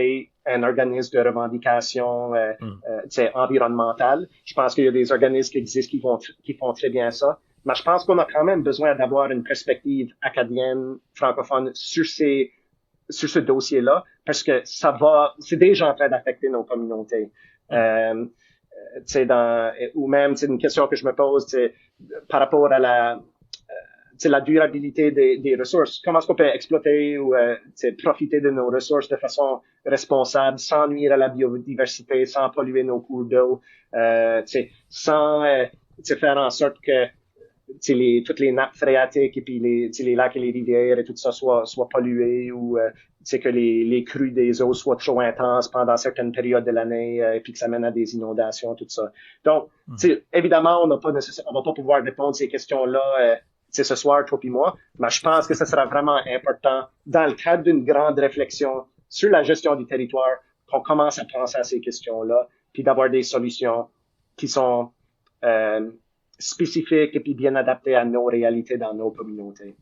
un organisme de revendication environnementale. Je pense qu'il y a des organismes qui existent qui font très bien ça. Mais je pense qu'on a quand même besoin d'avoir une perspective acadienne, francophone sur ce dossier-là, parce que c'est déjà en train d'affecter nos communautés. Ou même, c'est une question que je me pose, par rapport à la durabilité des ressources. Comment est-ce qu'on peut exploiter ou profiter de nos ressources de façon responsable, sans nuire à la biodiversité, sans polluer nos cours d'eau, sans faire en sorte que toutes les nappes phréatiques et puis les lacs et les rivières et tout ça soient pollués ou que les crues des eaux soient trop intenses pendant certaines périodes de l'année et puis que ça mène à des inondations, tout ça. Donc, évidemment, on va pas pouvoir répondre à ces questions-là ce soir, toi et moi, mais je pense que ce sera vraiment important dans le cadre d'une grande réflexion sur la gestion du territoire qu'on commence à penser à ces questions-là puis d'avoir des solutions qui sont spécifiques et puis bien adaptées à nos réalités dans nos communautés.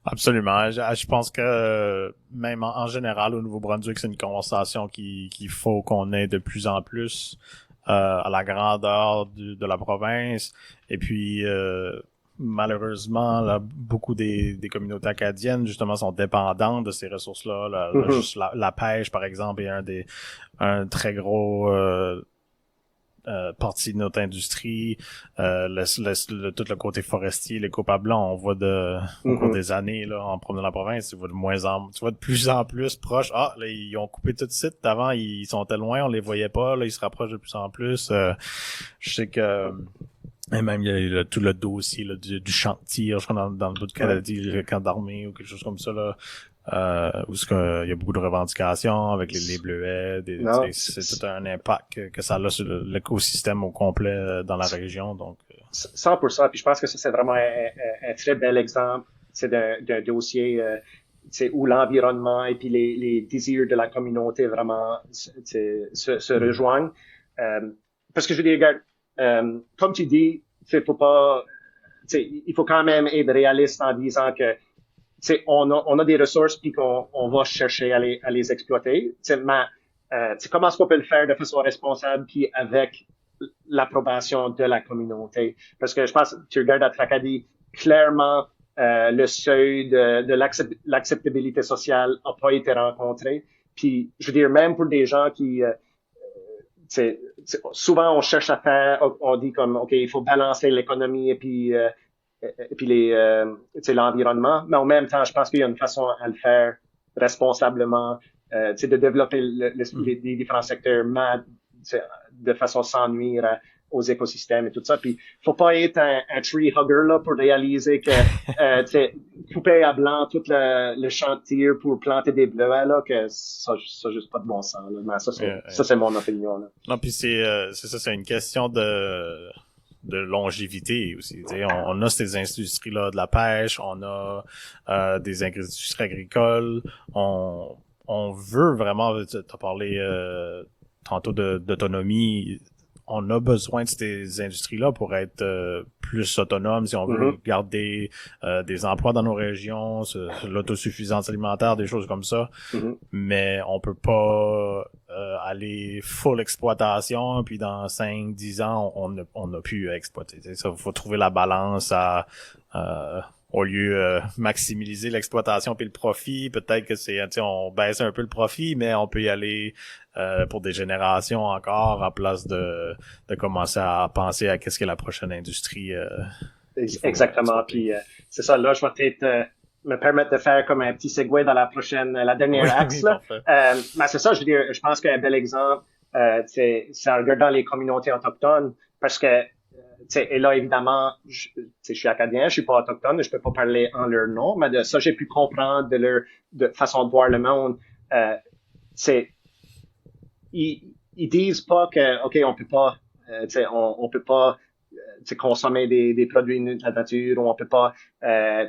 Absolument. Je pense que même en général au Nouveau-Brunswick, c'est une conversation qu'il faut qu'on ait de plus en plus à la grandeur de la province. Et puis malheureusement, là, beaucoup des communautés acadiennes, justement, sont dépendantes de ces ressources-là. Juste la pêche, par exemple, est un très gros partie de notre industrie. Tout le côté forestier, les coupes à blanc, on voit au cours des années, là, en promenant la province, tu vois de plus en plus proche. Ah, là, ils ont coupé tout de suite. Avant, ils sont tellement loin, on les voyait pas. Là, ils se rapprochent de plus en plus. Je sais que et même, il y a tout le dossier là, du chantier, je crois, dans le bout de Canadie, le camp d'armée ou quelque chose comme ça, là, où il y a beaucoup de revendications avec les bleuets. C'est tout un impact que ça a sur l'écosystème au complet dans la région. Donc, 100%. Puis je pense que ça, c'est vraiment un très bel exemple, d'un dossier, où l'environnement et puis les désirs de la communauté vraiment se rejoignent. Parce que je veux dire, regarde, comme tu dis, faut pas, il faut quand même être réaliste en disant que on a des ressources puis qu'on va chercher à les exploiter. Mais comment est-ce qu'on peut le faire de façon responsable puis avec l'approbation de la communauté? Parce que je pense, tu regardes à Tracadie, clairement, le seuil de l'acceptabilité sociale n'a pas été rencontré. Puis, je veux dire, même pour des gens qui, souvent on cherche à faire, on dit comme, OK, il faut balancer l'économie et puis l'environnement. Mais en même temps, je pense qu'il y a une façon à le faire responsablement, de développer les différents secteurs, mais de façon sans nuire aux écosystèmes et tout ça. Puis, faut pas être un tree hugger là pour réaliser que couper à blanc tout le champ de tir pour planter des bleuets là, que ça juste pas de bon sens. Là. Mais ça c'est mon opinion. Là. Non, puis c'est ça, c'est une question de longévité aussi. On a ces industries-là de la pêche, on a des industries agricoles, on veut vraiment, t'as parlé tantôt d'autonomie, on a besoin de ces industries-là pour être plus autonomes si on veut garder des emplois dans nos régions, l'autosuffisance alimentaire, des choses comme ça. Mais on peut pas aller full exploitation, puis dans 5-10 ans, on n'a plus à exploiter. Il faut trouver la balance à au lieu maximiser l'exploitation puis le profit, peut-être que on baisse un peu le profit, mais on peut y aller pour des générations encore à place de commencer à penser à qu'est-ce qu'est la prochaine industrie. Exactement. Puis c'est ça. Là, je vais peut-être me permettre de faire comme un petit segue dans la dernière axe. Là. Mais c'est ça. Je veux dire, je pense qu'un bel exemple, c'est en regardant les communautés autochtones, parce que et là, évidemment, je suis acadien, je suis pas autochtone, je peux pas parler en leur nom, mais de ça, j'ai pu comprendre de leur façon de voir le monde. Ils disent pas que, OK, on peut pas, on peut pas consommer des produits de la nature, ou on peut pas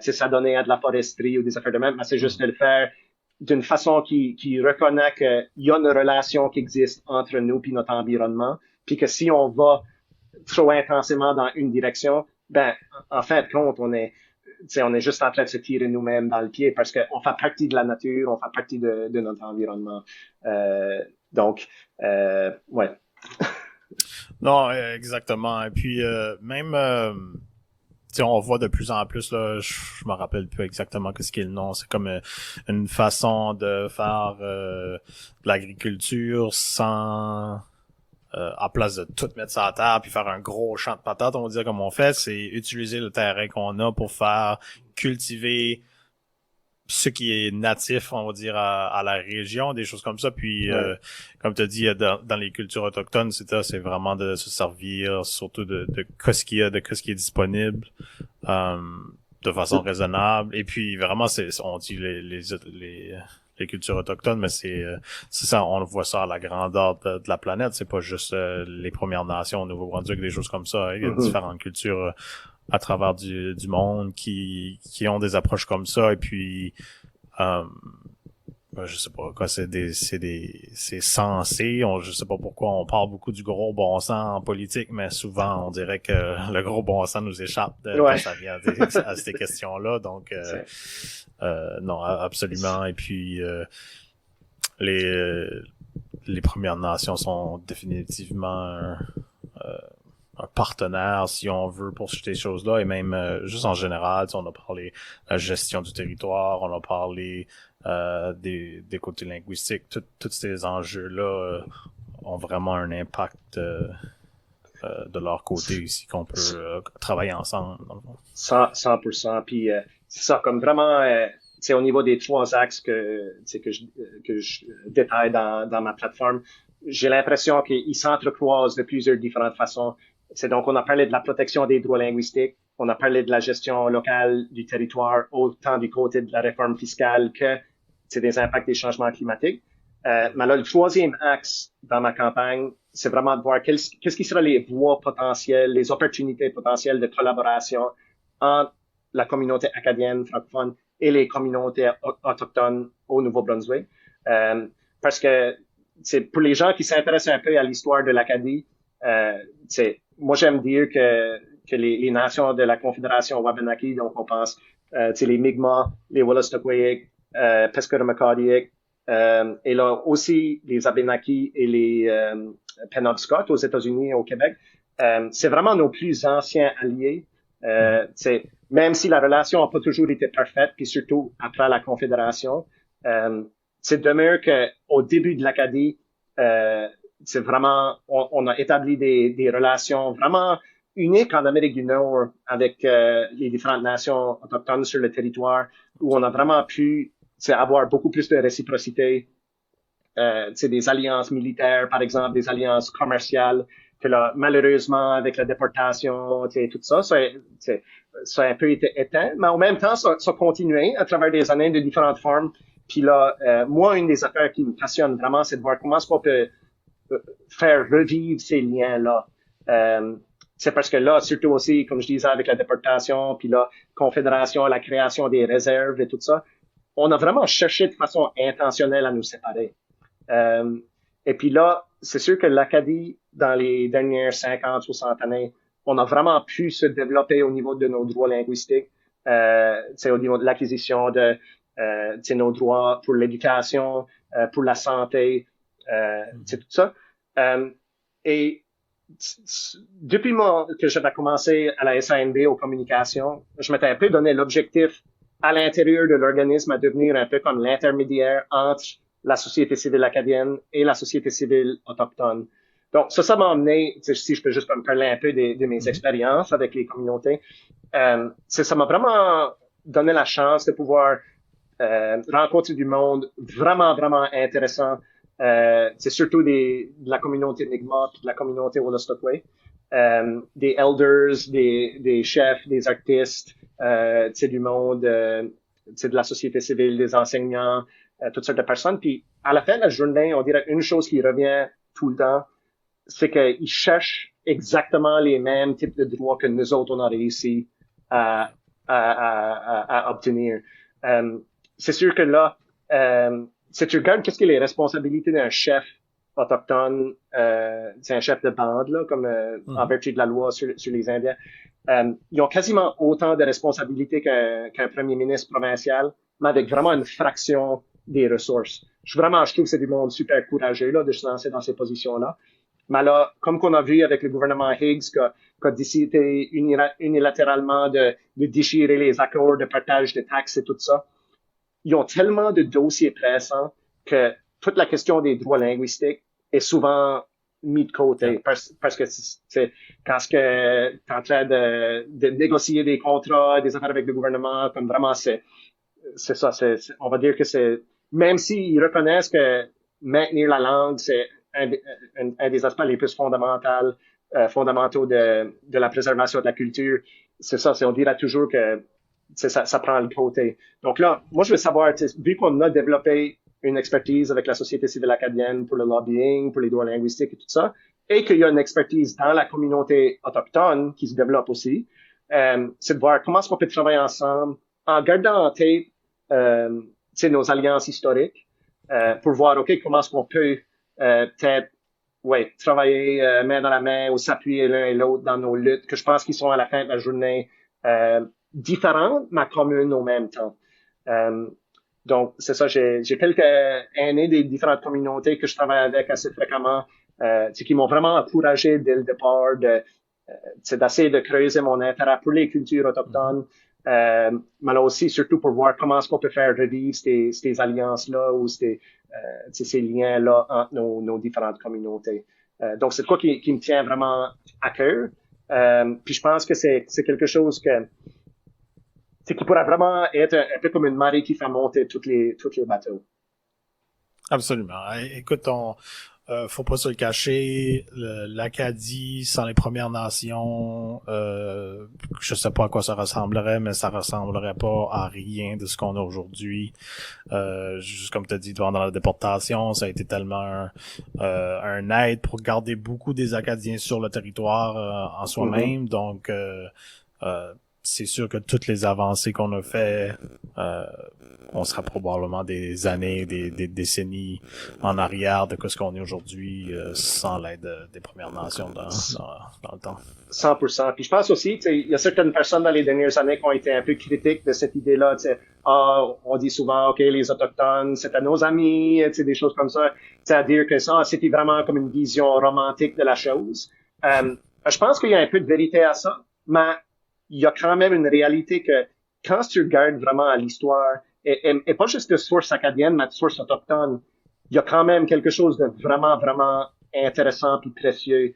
s'adonner à de la foresterie ou des affaires de même, mais c'est juste de le faire d'une façon qui reconnaît qu'il y a une relation qui existe entre nous puis notre environnement, puis que si on va trop intensément dans une direction, ben, en fin de compte, on est juste en train de se tirer nous-mêmes dans le pied parce qu'on fait partie de la nature, on fait partie de notre environnement. Donc, ouais. Non, exactement. Et puis, même, on voit de plus en plus, là, je me rappelle plus exactement ce qu'est le nom, c'est comme une façon de faire de l'agriculture sans... à place de tout mettre sur la terre puis faire un gros champ de patates, on va dire comme on fait, c'est utiliser le terrain qu'on a pour faire cultiver ce qui est natif, on va dire, à la région, des choses comme ça. Puis, comme tu as dit, dans les cultures autochtones, c'est vraiment de se servir surtout de ce qu'il y a, de ce qui est disponible de façon raisonnable. Et puis, vraiment, on dit les cultures autochtones, mais c'est ça, on voit ça à la grandeur de la planète. C'est pas juste les Premières Nations au Nouveau-Brunswick, des choses comme ça. Il y a différentes cultures à travers du monde qui ont des approches comme ça. Et puis je sais pas quoi, c'est censé. Je sais pas pourquoi on parle beaucoup du gros bon sens en politique, mais souvent on dirait que le gros bon sens nous échappe quand ça vient à ces questions-là. Donc non, absolument. Et puis les Premières Nations sont définitivement un partenaire, si on veut, pour ces choses-là, et même juste en général, on a parlé de la gestion du territoire, on a parlé des côtés linguistiques, tous ces enjeux-là ont vraiment un impact de leur côté ici qu'on peut travailler ensemble. Dans le fond. 100%. Puis c'est ça, comme vraiment, au niveau des 3 axes que je détaille dans ma plateforme, j'ai l'impression qu'ils s'entrecroisent de plusieurs différentes façons. Donc, on a parlé de la protection des droits linguistiques, on a parlé de la gestion locale du territoire, autant du côté de la réforme fiscale que des impacts des changements climatiques. Mais là, le troisième axe dans ma campagne, c'est vraiment de voir qu'est-ce qui sera les voies potentielles, les opportunités potentielles de collaboration entre la communauté acadienne francophone et les communautés autochtones au Nouveau-Brunswick. Parce que c'est pour les gens qui s'intéressent un peu à l'histoire de l'Acadie, moi j'aime dire que les nations de la Confédération Wabanaki, donc on pense les Mi'kmaq, les Wolastoqiyik, Pescadormacadie, et là aussi les Abénaquis et les Penobscot aux États-Unis et au Québec. C'est vraiment nos plus anciens alliés. Même si la relation n'a pas toujours été parfaite, puis surtout après la Confédération, c'est demeure que au début de l'Acadie, c'est vraiment, on a établi des relations vraiment uniques en Amérique du Nord avec les différentes nations autochtones sur le territoire, où on a vraiment pu avoir beaucoup plus de réciprocité, des alliances militaires, par exemple, des alliances commerciales, que là, malheureusement, avec la déportation, tout ça, ça a un peu été éteint, mais en même temps, ça a continué à travers des années de différentes formes. Puis là, moi, une des affaires qui me passionne vraiment, c'est de voir comment est-ce qu'on peut faire revivre ces liens-là. C'est parce que là, surtout aussi, comme je disais, avec la déportation, puis la Confédération, la création des réserves et tout ça, on a vraiment cherché de façon intentionnelle à nous séparer. Et puis là, c'est sûr que l'Acadie, dans les dernières 50, 60 années, on a vraiment pu se développer au niveau de nos droits linguistiques, au niveau de l'acquisition de nos droits pour l'éducation, pour la santé, tout ça. Et depuis que j'avais commencé à la SANB aux communications, je m'étais un peu donné l'objectif à l'intérieur de l'organisme à devenir un peu comme l'intermédiaire entre la société civile acadienne et la société civile autochtone. Donc, ça m'a amené, si je peux juste me parler un peu de mes expériences avec les communautés, ça m'a vraiment donné la chance de pouvoir rencontrer du monde vraiment, vraiment intéressant. C'est surtout de la communauté Mi'kmaq, de la communauté Wolastoqiyik, des elders, des chefs, des artistes, du monde, de la société civile, des enseignants, toutes sortes de personnes. Puis, à la fin de la journée, on dirait une chose qui revient tout le temps, c'est qu'ils cherchent exactement les mêmes types de droits que nous autres, on a réussi à obtenir. C'est sûr que là, si tu regardes qu'est-ce que les responsabilités d'un chef autochtone, c'est un chef de bande, là, comme en vertu de la loi sur les Indiens, ils ont quasiment autant de responsabilités qu'un premier ministre provincial, mais avec vraiment une fraction des ressources. Je trouve que c'est du monde super courageux là, de se lancer dans ces positions-là. Mais là, comme qu'on a vu avec le gouvernement Higgs, qui a décidé unilatéralement de déchirer les accords de partage de taxes et tout ça, ils ont tellement de dossiers pressants que toute la question des droits linguistiques est souvent mis de côté. Parce que quand t'es en train de négocier des contrats, des affaires avec le gouvernement, comme vraiment on va dire que même s'ils reconnaissent que maintenir la langue, c'est un des aspects les plus fondamentaux de la préservation de la culture, on dira toujours que ça prend le côté. Donc là, moi, je veux savoir, vu qu'on a développé une expertise avec la société civile acadienne pour le lobbying, pour les droits linguistiques et tout ça, et qu'il y a une expertise dans la communauté autochtone qui se développe aussi, c'est de voir comment est-ce qu'on peut travailler ensemble en gardant en tête nos alliances historiques pour voir, OK, comment est-ce qu'on peut peut-être travailler main dans la main ou s'appuyer l'un et l'autre dans nos luttes, que je pense qu'ils sont à la fin de la journée différentes, mais communes au même temps. Donc, c'est ça, j'ai quelques aînés des différentes communautés que je travaille avec assez fréquemment, qui m'ont vraiment encouragé dès le départ d'essayer de creuser mon intérêt pour les cultures autochtones, mais là aussi, surtout pour voir comment est-ce qu'on peut faire revivre ces alliances-là ou ces liens-là entre nos différentes communautés. Donc, c'est quoi qui me tient vraiment à cœur. Puis je pense que c'est quelque chose qui pourrait vraiment être un peu comme une marée qui fait monter tous les bateaux. Absolument. Écoute, Faut pas se le cacher, l'Acadie sans les Premières Nations, je sais pas à quoi ça ressemblerait, mais ça ressemblerait pas à rien de ce qu'on a aujourd'hui. Juste comme tu as dit, pendant la déportation, ça a été tellement un aide pour garder beaucoup des Acadiens sur le territoire en soi-même. Donc, c'est sûr que toutes les avancées qu'on a fait, on sera probablement des années, des décennies en arrière de ce qu'on est aujourd'hui sans l'aide des Premières Nations dans le temps. 100%. Puis je pense aussi, il y a certaines personnes dans les dernières années qui ont été un peu critiques de cette idée-là. On dit souvent, OK, les Autochtones, c'était nos amis, des choses comme ça. À dire que ça, c'était vraiment comme une vision romantique de la chose. Je pense qu'il y a un peu de vérité à ça, mais il y a quand même une réalité que quand tu regardes vraiment à l'histoire, et pas juste de source acadienne, mais de source autochtone, il y a quand même quelque chose de vraiment, vraiment intéressant et précieux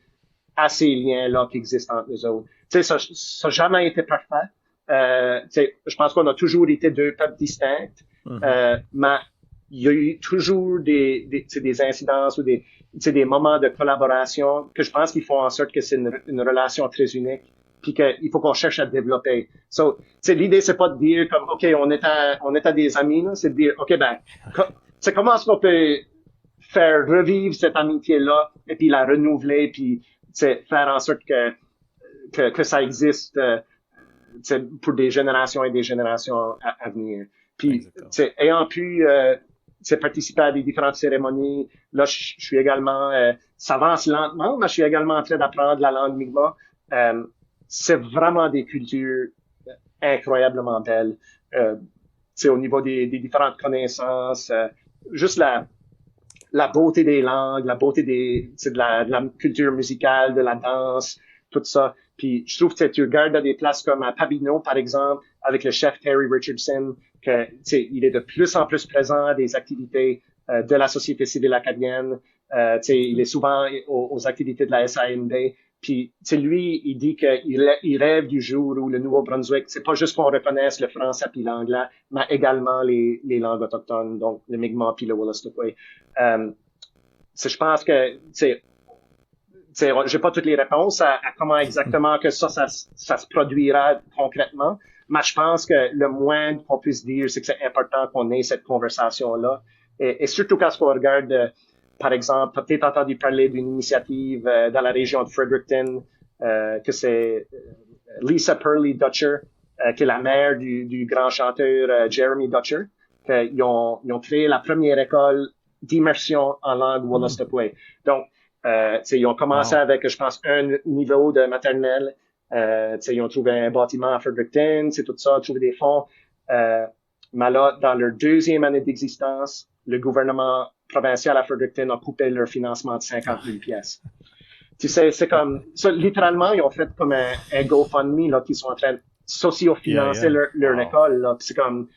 à ces liens-là qui existent entre nous autres. Ça n'a jamais été parfait. Je pense qu'on a toujours été deux peuples distincts, mais il y a eu toujours des incidences ou des moments de collaboration que je pense qu'ils font en sorte que c'est une relation très unique, puis qu'il faut qu'on cherche à développer. So, l'idée, c'est pas de dire comme, OK, on est à des amis, là, c'est de dire, OK, comment est-ce qu'on peut faire revivre cette amitié-là, et puis la renouveler, puis, faire en sorte que ça existe, pour des générations et des générations à venir. Puis, ayant pu, participer à des différentes cérémonies, là, je suis également, ça avance lentement, mais je suis également en train d'apprendre la langue Mi'kmaq. C'est vraiment des cultures incroyablement belles. Au niveau des différentes connaissances, juste la beauté des langues, la beauté de la culture musicale, de la danse, tout ça. Puis je trouve que tu regardes à des places comme à Pabineau, par exemple, avec le chef Terry Richardson, que il est de plus en plus présent à des activités de la société civile acadienne. Il est souvent aux activités de la SAND. Puis, lui, il dit qu'il rêve du jour où le Nouveau-Brunswick, c'est pas juste qu'on reconnaisse le français puis l'anglais, mais également les langues autochtones, donc le Mi'kmaq puis le Wolastoqey. Je pense que, j'ai pas toutes les réponses à comment exactement que ça se produira concrètement, mais je pense que le moins qu'on puisse dire, c'est que c'est important qu'on ait cette conversation-là. Et surtout quand on regarde, par exemple, peut-être entendu parler d'une initiative dans la région de Fredericton, que c'est Lisa Pearlie Dutcher, qui est la mère du grand chanteur Jeremy Dutcher. Ils ont créé la première école d'immersion en langue Wolastoqey. Donc, ils ont commencé avec, je pense, un niveau de maternelle. Ils ont trouvé un bâtiment à Fredericton, tout ça, trouvé des fonds. Mais là, dans leur deuxième année d'existence, le gouvernement provincial à Fredericton a coupé leur financement de 50 000 pièces. C'est comme ça, littéralement, ils ont fait comme un GoFundMe, là, qui sont en train de socio-financer leur école, là. C'est comme,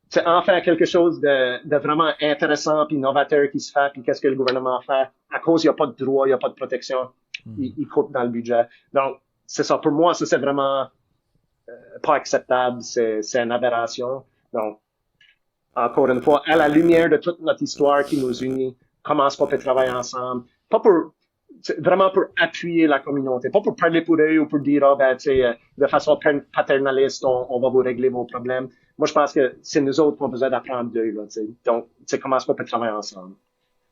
c'est enfin quelque chose de vraiment intéressant puis novateur qui se fait, puis qu'est-ce que le gouvernement fait? À cause, il n'y a pas de droit, il n'y a pas de protection. Il coupe dans le budget. Donc, c'est ça. Pour moi, ça, c'est vraiment pas acceptable. C'est une aberration. Donc, encore une fois, à la lumière de toute notre histoire qui nous unit, comment est-ce qu'on peut travailler ensemble? Pas pour, vraiment pour appuyer la communauté, pas pour parler pour eux ou pour dire, de façon paternaliste, on va vous régler vos problèmes. Moi, je pense que c'est nous autres qu'on a besoin d'apprendre d'eux, là, t'sais. Donc, comment est-ce qu'on peut travailler ensemble?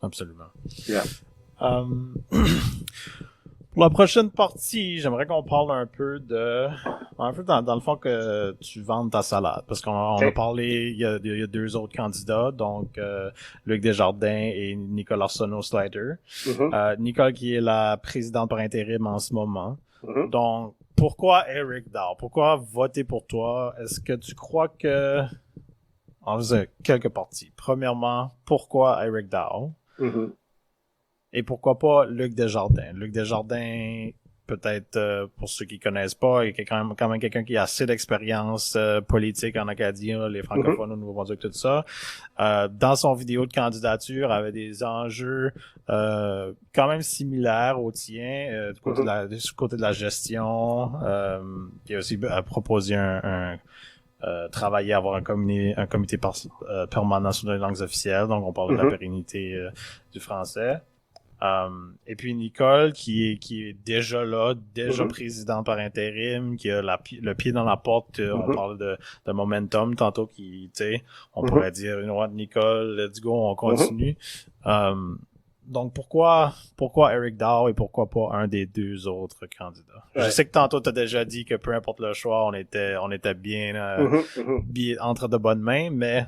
Absolument. Yeah. Pour la prochaine partie, j'aimerais qu'on parle un peu dans le fond que tu vendes ta salade, parce qu'on a parlé, il y a deux autres candidats, donc Luc Desjardins et Nicole Arsenault-Slater. Nicole qui est la présidente par intérim en ce moment. Donc, pourquoi Eric Dow? Pourquoi voter pour toi? Est-ce que tu crois que... On faisait quelques parties. Premièrement, pourquoi Eric Dow? Et pourquoi pas Luc Desjardins? Luc Desjardins, peut-être pour ceux qui connaissent pas, il est quand même quelqu'un qui a assez d'expérience politique en Acadie, les francophones au Nouveau-Brunswick, tout ça. Dans son vidéo de candidature, avait des enjeux quand même similaires aux tiens, du côté de la gestion. Il a aussi proposé travailler à avoir un comité permanent sur les langues officielles, donc on parle de la pérennité du français. Et puis Nicole, qui est déjà là, déjà Mhm. président par intérim, qui a le pied dans la porte. On Mhm. parle de momentum tantôt, qui, tu sais, on Mhm. pourrait dire une droite Nicole, let's go, on Mhm. continue. Donc pourquoi Eric Dow et pourquoi pas un des deux autres candidats? Je Ouais. sais que tantôt t'as déjà dit que peu importe le choix, on était Mhm. Mhm. bien entre de bonnes mains, mais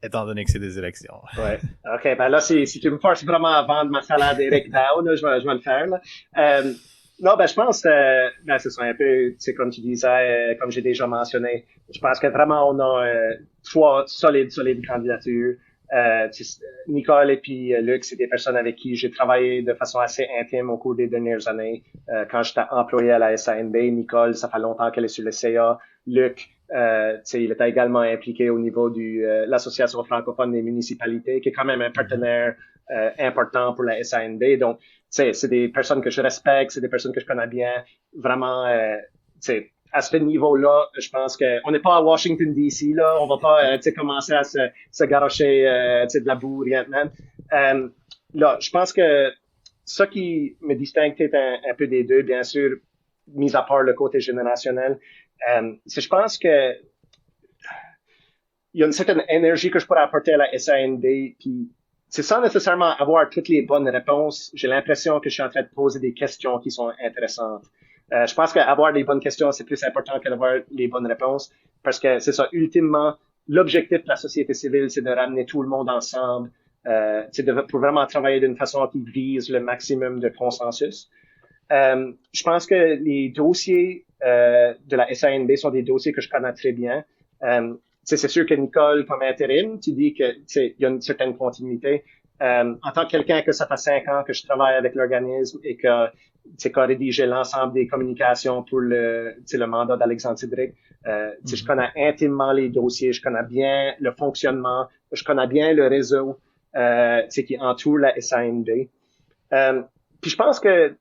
étant donné que c'est des élections. Ouais. OK, ben là, si tu me forces vraiment à vendre ma salade Eric Dow, là, je vais le faire, là. Euh, non, ben, je pense, ben, c'est ça, un peu, tu sais, comme tu disais, comme j'ai déjà mentionné, je pense que vraiment, on a trois solides candidatures. Nicole et puis Luc, c'est des personnes avec qui j'ai travaillé de façon assez intime au cours des dernières années. Quand j'étais employé à la SANB, Nicole, ça fait longtemps qu'elle est sur le CA. Luc, il était également impliqué au niveau de l'Association francophone des municipalités, qui est quand même un partenaire important pour la SANB. Donc, c'est des personnes que je respecte, c'est des personnes que je connais bien. Vraiment, à ce niveau-là, je pense qu'on n'est pas à Washington, D.C., là. On va pas commencer à se garrocher de la boue, rien de même. Là, je pense que ce qui me distingue peut-être un peu des deux, bien sûr, mis à part le côté générationnel, c'est je pense que il y a une certaine énergie que je pourrais apporter à la SAND, puis c'est sans nécessairement avoir toutes les bonnes réponses. J'ai l'impression que je suis en train de poser des questions qui sont intéressantes. Je pense qu'avoir les bonnes questions, c'est plus important que d'avoir les bonnes réponses, parce que c'est ça, ultimement, l'objectif de la société civile, c'est de ramener tout le monde ensemble, pour vraiment travailler d'une façon qui vise le maximum de consensus. Je pense que les dossiers de la SANB sont des dossiers que je connais très bien. C'est sûr que Nicole, comme intérim, tu dis que il y a une certaine continuité. En tant que quelqu'un que ça fait 5 ans que je travaille avec l'organisme et que qu'a rédigé l'ensemble des communications pour le mandat d'Alexandre Sidric, je connais intimement les dossiers, je connais bien le fonctionnement, je connais bien le réseau qui entoure la SANB. Puis je pense que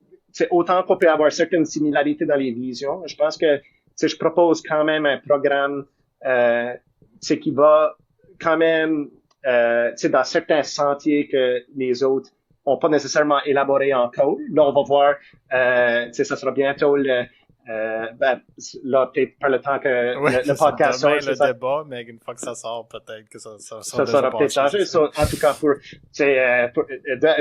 autant qu'on peut avoir certaines similarités dans les visions, je pense que je propose quand même un programme qui va quand même dans certains sentiers que les autres ont pas nécessairement élaboré encore. Là, on va voir, ça sera bientôt là, peut-être par le temps que Ouais, le podcast demain sort, le débat, mais une fois que ça sort, peut-être que ça ça sera déjà sera peut-être passé. changé. Ça, en tout cas,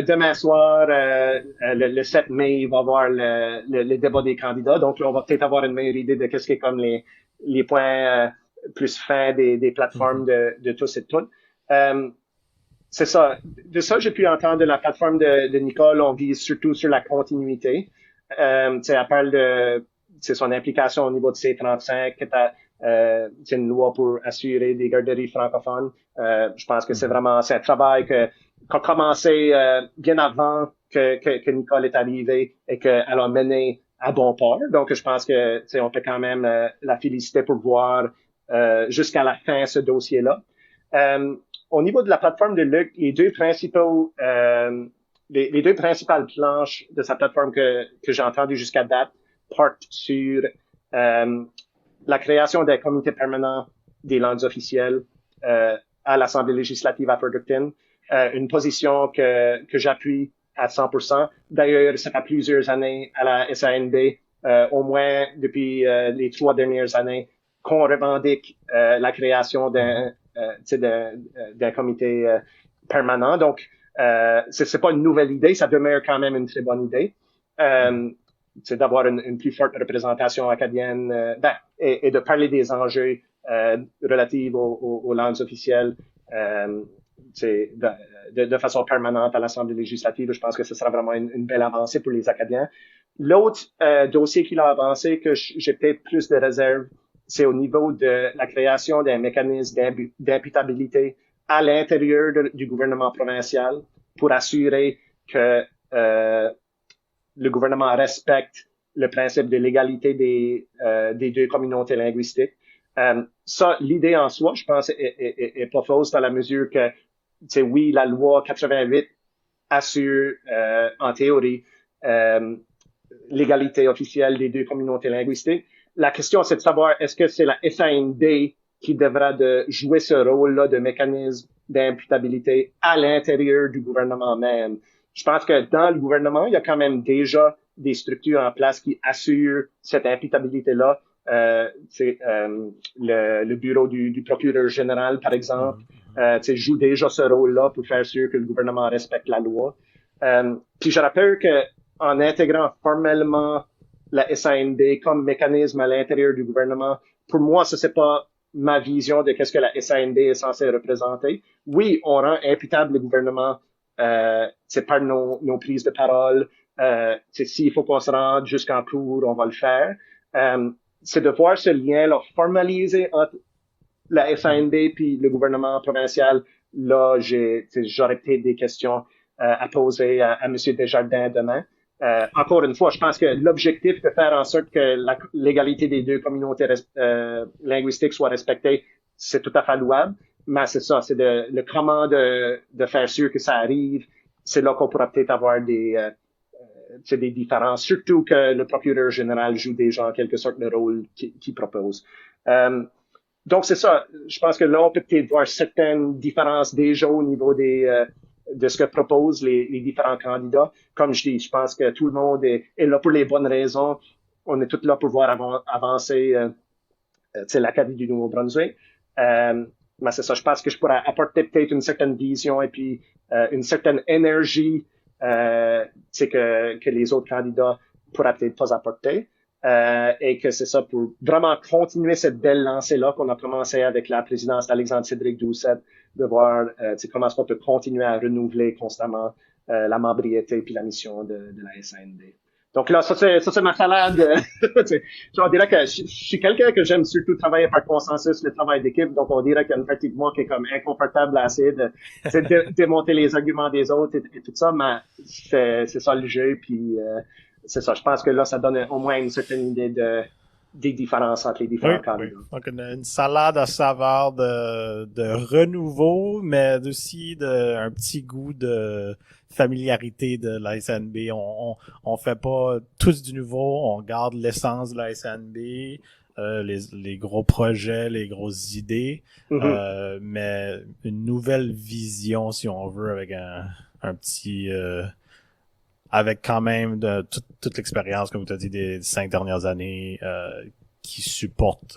demain soir, le 7 mai, il va y avoir le débat des candidats. Donc, là, on va peut-être avoir une meilleure idée de qu'est-ce qui est comme les points plus fins des plateformes de tous et de toutes. C'est ça. De ça, j'ai pu entendre de la plateforme de Nicole, on vise surtout sur la continuité. Elle parle de son implication au niveau de C35, c'est une loi pour assurer des garderies francophones. Je pense que c'est un travail qui a commencé bien avant que Nicole est arrivée et qu'elle a mené à bon port. Donc, je pense que on peut quand même la féliciter pour voir jusqu'à la fin ce dossier-là. Au niveau de la plateforme de Luc, les deux principales planches de sa plateforme que j'ai entendues jusqu'à date portent sur la création d'un comité permanent des langues officielles à l'Assemblée législative à Fredericton, une position que j'appuie à 100%. D'ailleurs, ça fait plusieurs années à la SANB, au moins depuis les 3 dernières années, qu'on revendique la création d'un comité permanent. Donc, c'est pas une nouvelle idée, ça demeure quand même une très bonne idée. C'est d'avoir une plus forte représentation acadienne et de parler des enjeux relatifs aux langues officielles de façon permanente à l'Assemblée législative. Je pense que ce sera vraiment une belle avancée pour les Acadiens. L'autre dossier qu'il a avancé que j'ai peut-être plus de réserve, c'est au niveau de la création d'un mécanisme d'imputabilité à l'intérieur du gouvernement provincial pour assurer que le gouvernement respecte le principe de l'égalité des deux communautés linguistiques. Ça, l'idée en soi, je pense, est pas fausse dans la mesure que, oui, la loi 88 assure, en théorie, l'égalité officielle des deux communautés linguistiques. La question, c'est de savoir, est-ce que c'est la SANB qui devra de jouer ce rôle-là de mécanisme d'imputabilité à l'intérieur du gouvernement même? je pense que dans le gouvernement, il y a quand même déjà des structures en place qui assurent cette imputabilité-là. Le bureau du procureur général, par exemple, joue déjà ce rôle-là pour faire sûr que le gouvernement respecte la loi. Puis je rappelle que en intégrant formellement la SAND comme mécanisme à l'intérieur du gouvernement, pour moi, ça c'est pas ma vision de qu'est-ce que la SAND est censée représenter. Oui, on rend imputable le gouvernement c'est par nos prises de parole. S'il faut qu'on se rende jusqu'en cour, on va le faire. C'est de voir ce lien-là formalisé entre la SAND puis le gouvernement provincial. Là, j'aurais peut-être des questions à poser à M. Desjardins demain. Encore une fois, je pense que l'objectif de faire en sorte que la l'égalité des deux communautés linguistiques soit respectée, c'est tout à fait louable. Mais c'est ça, c'est le comment de faire sûr que ça arrive. C'est là qu'on pourra peut-être avoir des différences, surtout que le procureur général joue déjà en quelque sorte le rôle qu'il propose. Donc c'est ça. Je pense que là on peut peut-être voir certaines différences déjà au niveau de ce que proposent les différents candidats. Comme je dis, je pense que tout le monde est là pour les bonnes raisons. On est tous là pour voir avancer l'Acadie du Nouveau-Brunswick. Mais c'est ça, je pense que je pourrais apporter peut-être une certaine vision et puis une certaine énergie que les autres candidats pourraient peut-être pas apporter. Et que c'est ça pour vraiment continuer cette belle lancée-là qu'on a commencé avec la présidence d'Alexandre Cédric Doucette, de voir comment est-ce qu'on peut continuer à renouveler constamment la membriété puis la mission de la SAND. Donc là, ça c'est ma salade. On dirait que je suis quelqu'un que j'aime surtout travailler par consensus, le travail d'équipe. Donc on dirait qu'il y a une partie de moi qui est comme inconfortable à essayer de démonter les arguments des autres et tout ça, mais c'est ça le jeu. Puis c'est ça. Je pense que là, ça donne au moins une certaine idée des différences entre les différents candidats. Oui. Donc une salade à saveur de renouveau, mais aussi un petit goût de familiarité de la SNB. On fait pas tous du nouveau, on garde l'essence de la SNB, les gros projets, les grosses idées, mais une nouvelle vision, si on veut, avec un petit avec quand même toute l'expérience, comme tu as dit, des 5 dernières années, qui supporte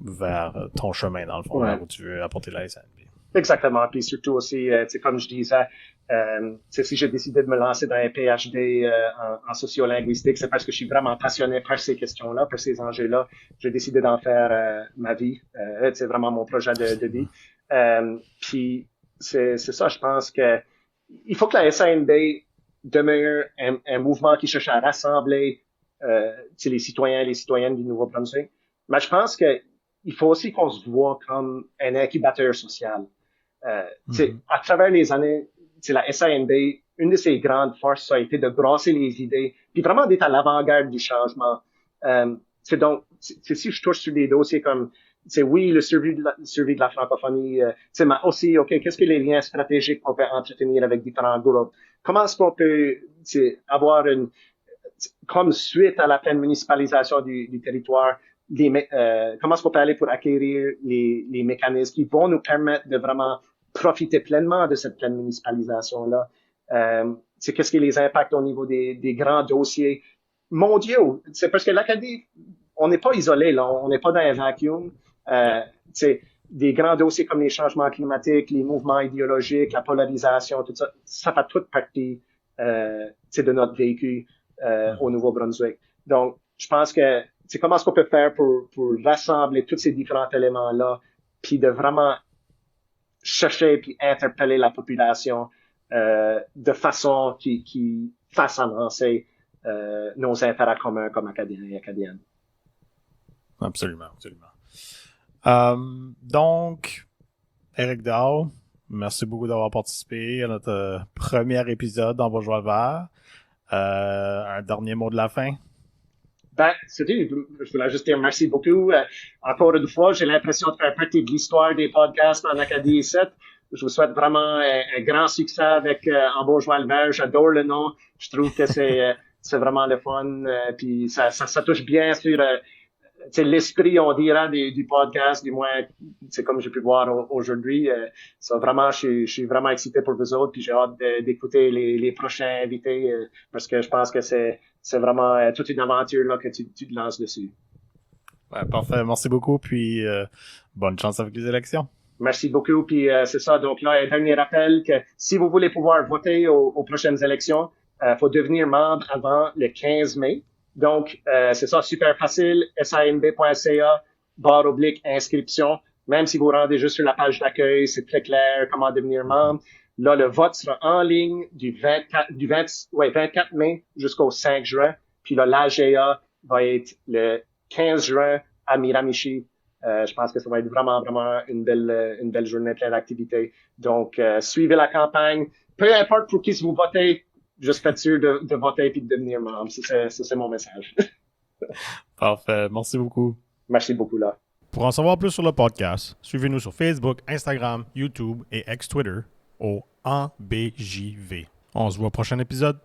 vers ton chemin, dans le fond, où tu veux apporter la SNB. Exactement. Puis surtout aussi, comme je disais, si j'ai décidé de me lancer dans un PhD en sociolinguistique, c'est parce que je suis vraiment passionné par ces questions-là, par ces enjeux-là. J'ai décidé d'en faire ma vie. C'est vraiment mon projet de vie. Puis c'est ça, je pense que il faut que la SANB demeure un mouvement qui cherche à rassembler les citoyens et les citoyennes du Nouveau-Brunswick. Mais je pense que il faut aussi qu'on se voit comme un incubateur social. À travers les années, la SANB, une de ses grandes forces a été de brasser les idées, puis vraiment d'être à l'avant-garde du changement. Donc, si je touche sur des dossiers comme, oui, le survie de la francophonie, mais aussi, OK, qu'est-ce que les liens stratégiques qu'on peut entretenir avec différents groupes? Comment est-ce qu'on peut avoir comme suite à la pleine municipalisation du territoire, comment est-ce qu'on peut aller pour acquérir les mécanismes qui vont nous permettre de vraiment profiter pleinement de cette pleine municipalisation-là. Qu'est-ce qui les impacte au niveau des grands dossiers mondiaux? C'est parce que l'Acadie, on n'est pas isolé, là, on n'est pas dans un vacuum. Des grands dossiers comme les changements climatiques, les mouvements idéologiques, la polarisation, tout ça, ça fait toute partie de notre vécu au Nouveau-Brunswick. Donc, je pense que comment est-ce qu'on peut faire pour rassembler tous ces différents éléments-là, puis de vraiment chercher puis interpeller la population de façon qui fasse avancer nos intérêts communs comme Acadiens et Acadiennes. Absolument. Donc, Éric Dawe, merci beaucoup d'avoir participé à notre premier épisode dans Bourgeois Vert. Un dernier mot de la fin? Je voulais juste dire merci beaucoup. Encore une fois, j'ai l'impression de faire partie de l'histoire des podcasts en Acadie 7. Je vous souhaite vraiment un grand succès avec En Bourgeois le Vert. J'adore le nom. Je trouve que c'est vraiment le fun. Puis ça touche bien sur l'esprit, on dira, du podcast, du moins, c'est comme j'ai pu voir aujourd'hui. Ça, vraiment, je suis vraiment excité pour vous autres, puis j'ai hâte d'écouter les prochains invités, parce que je pense que c'est vraiment toute une aventure là que tu te lances dessus. Ouais, parfait, merci beaucoup, puis bonne chance avec les élections. Merci beaucoup, puis c'est ça. Donc là, un dernier rappel que si vous voulez pouvoir voter aux prochaines élections, faut devenir membre avant le 15 mai. Donc, c'est ça, super facile, sanb.ca/inscription. Même si vous rendez juste sur la page d'accueil, c'est très clair comment devenir membre. Là, le vote sera en ligne du 24 mai jusqu'au 5 juin. Puis là, l'AGA va être le 15 juin à Miramichi. Je pense que ça va être vraiment, vraiment une belle journée pleine d'activités. Donc, suivez la campagne. Peu importe pour qui vous votez, juste faites sûr de voter et de devenir membre. C'est mon message. Parfait. Merci beaucoup. Merci beaucoup, là. Pour en savoir plus sur le podcast, suivez-nous sur Facebook, Instagram, YouTube et ex-Twitter au ABJV. On se voit au prochain épisode.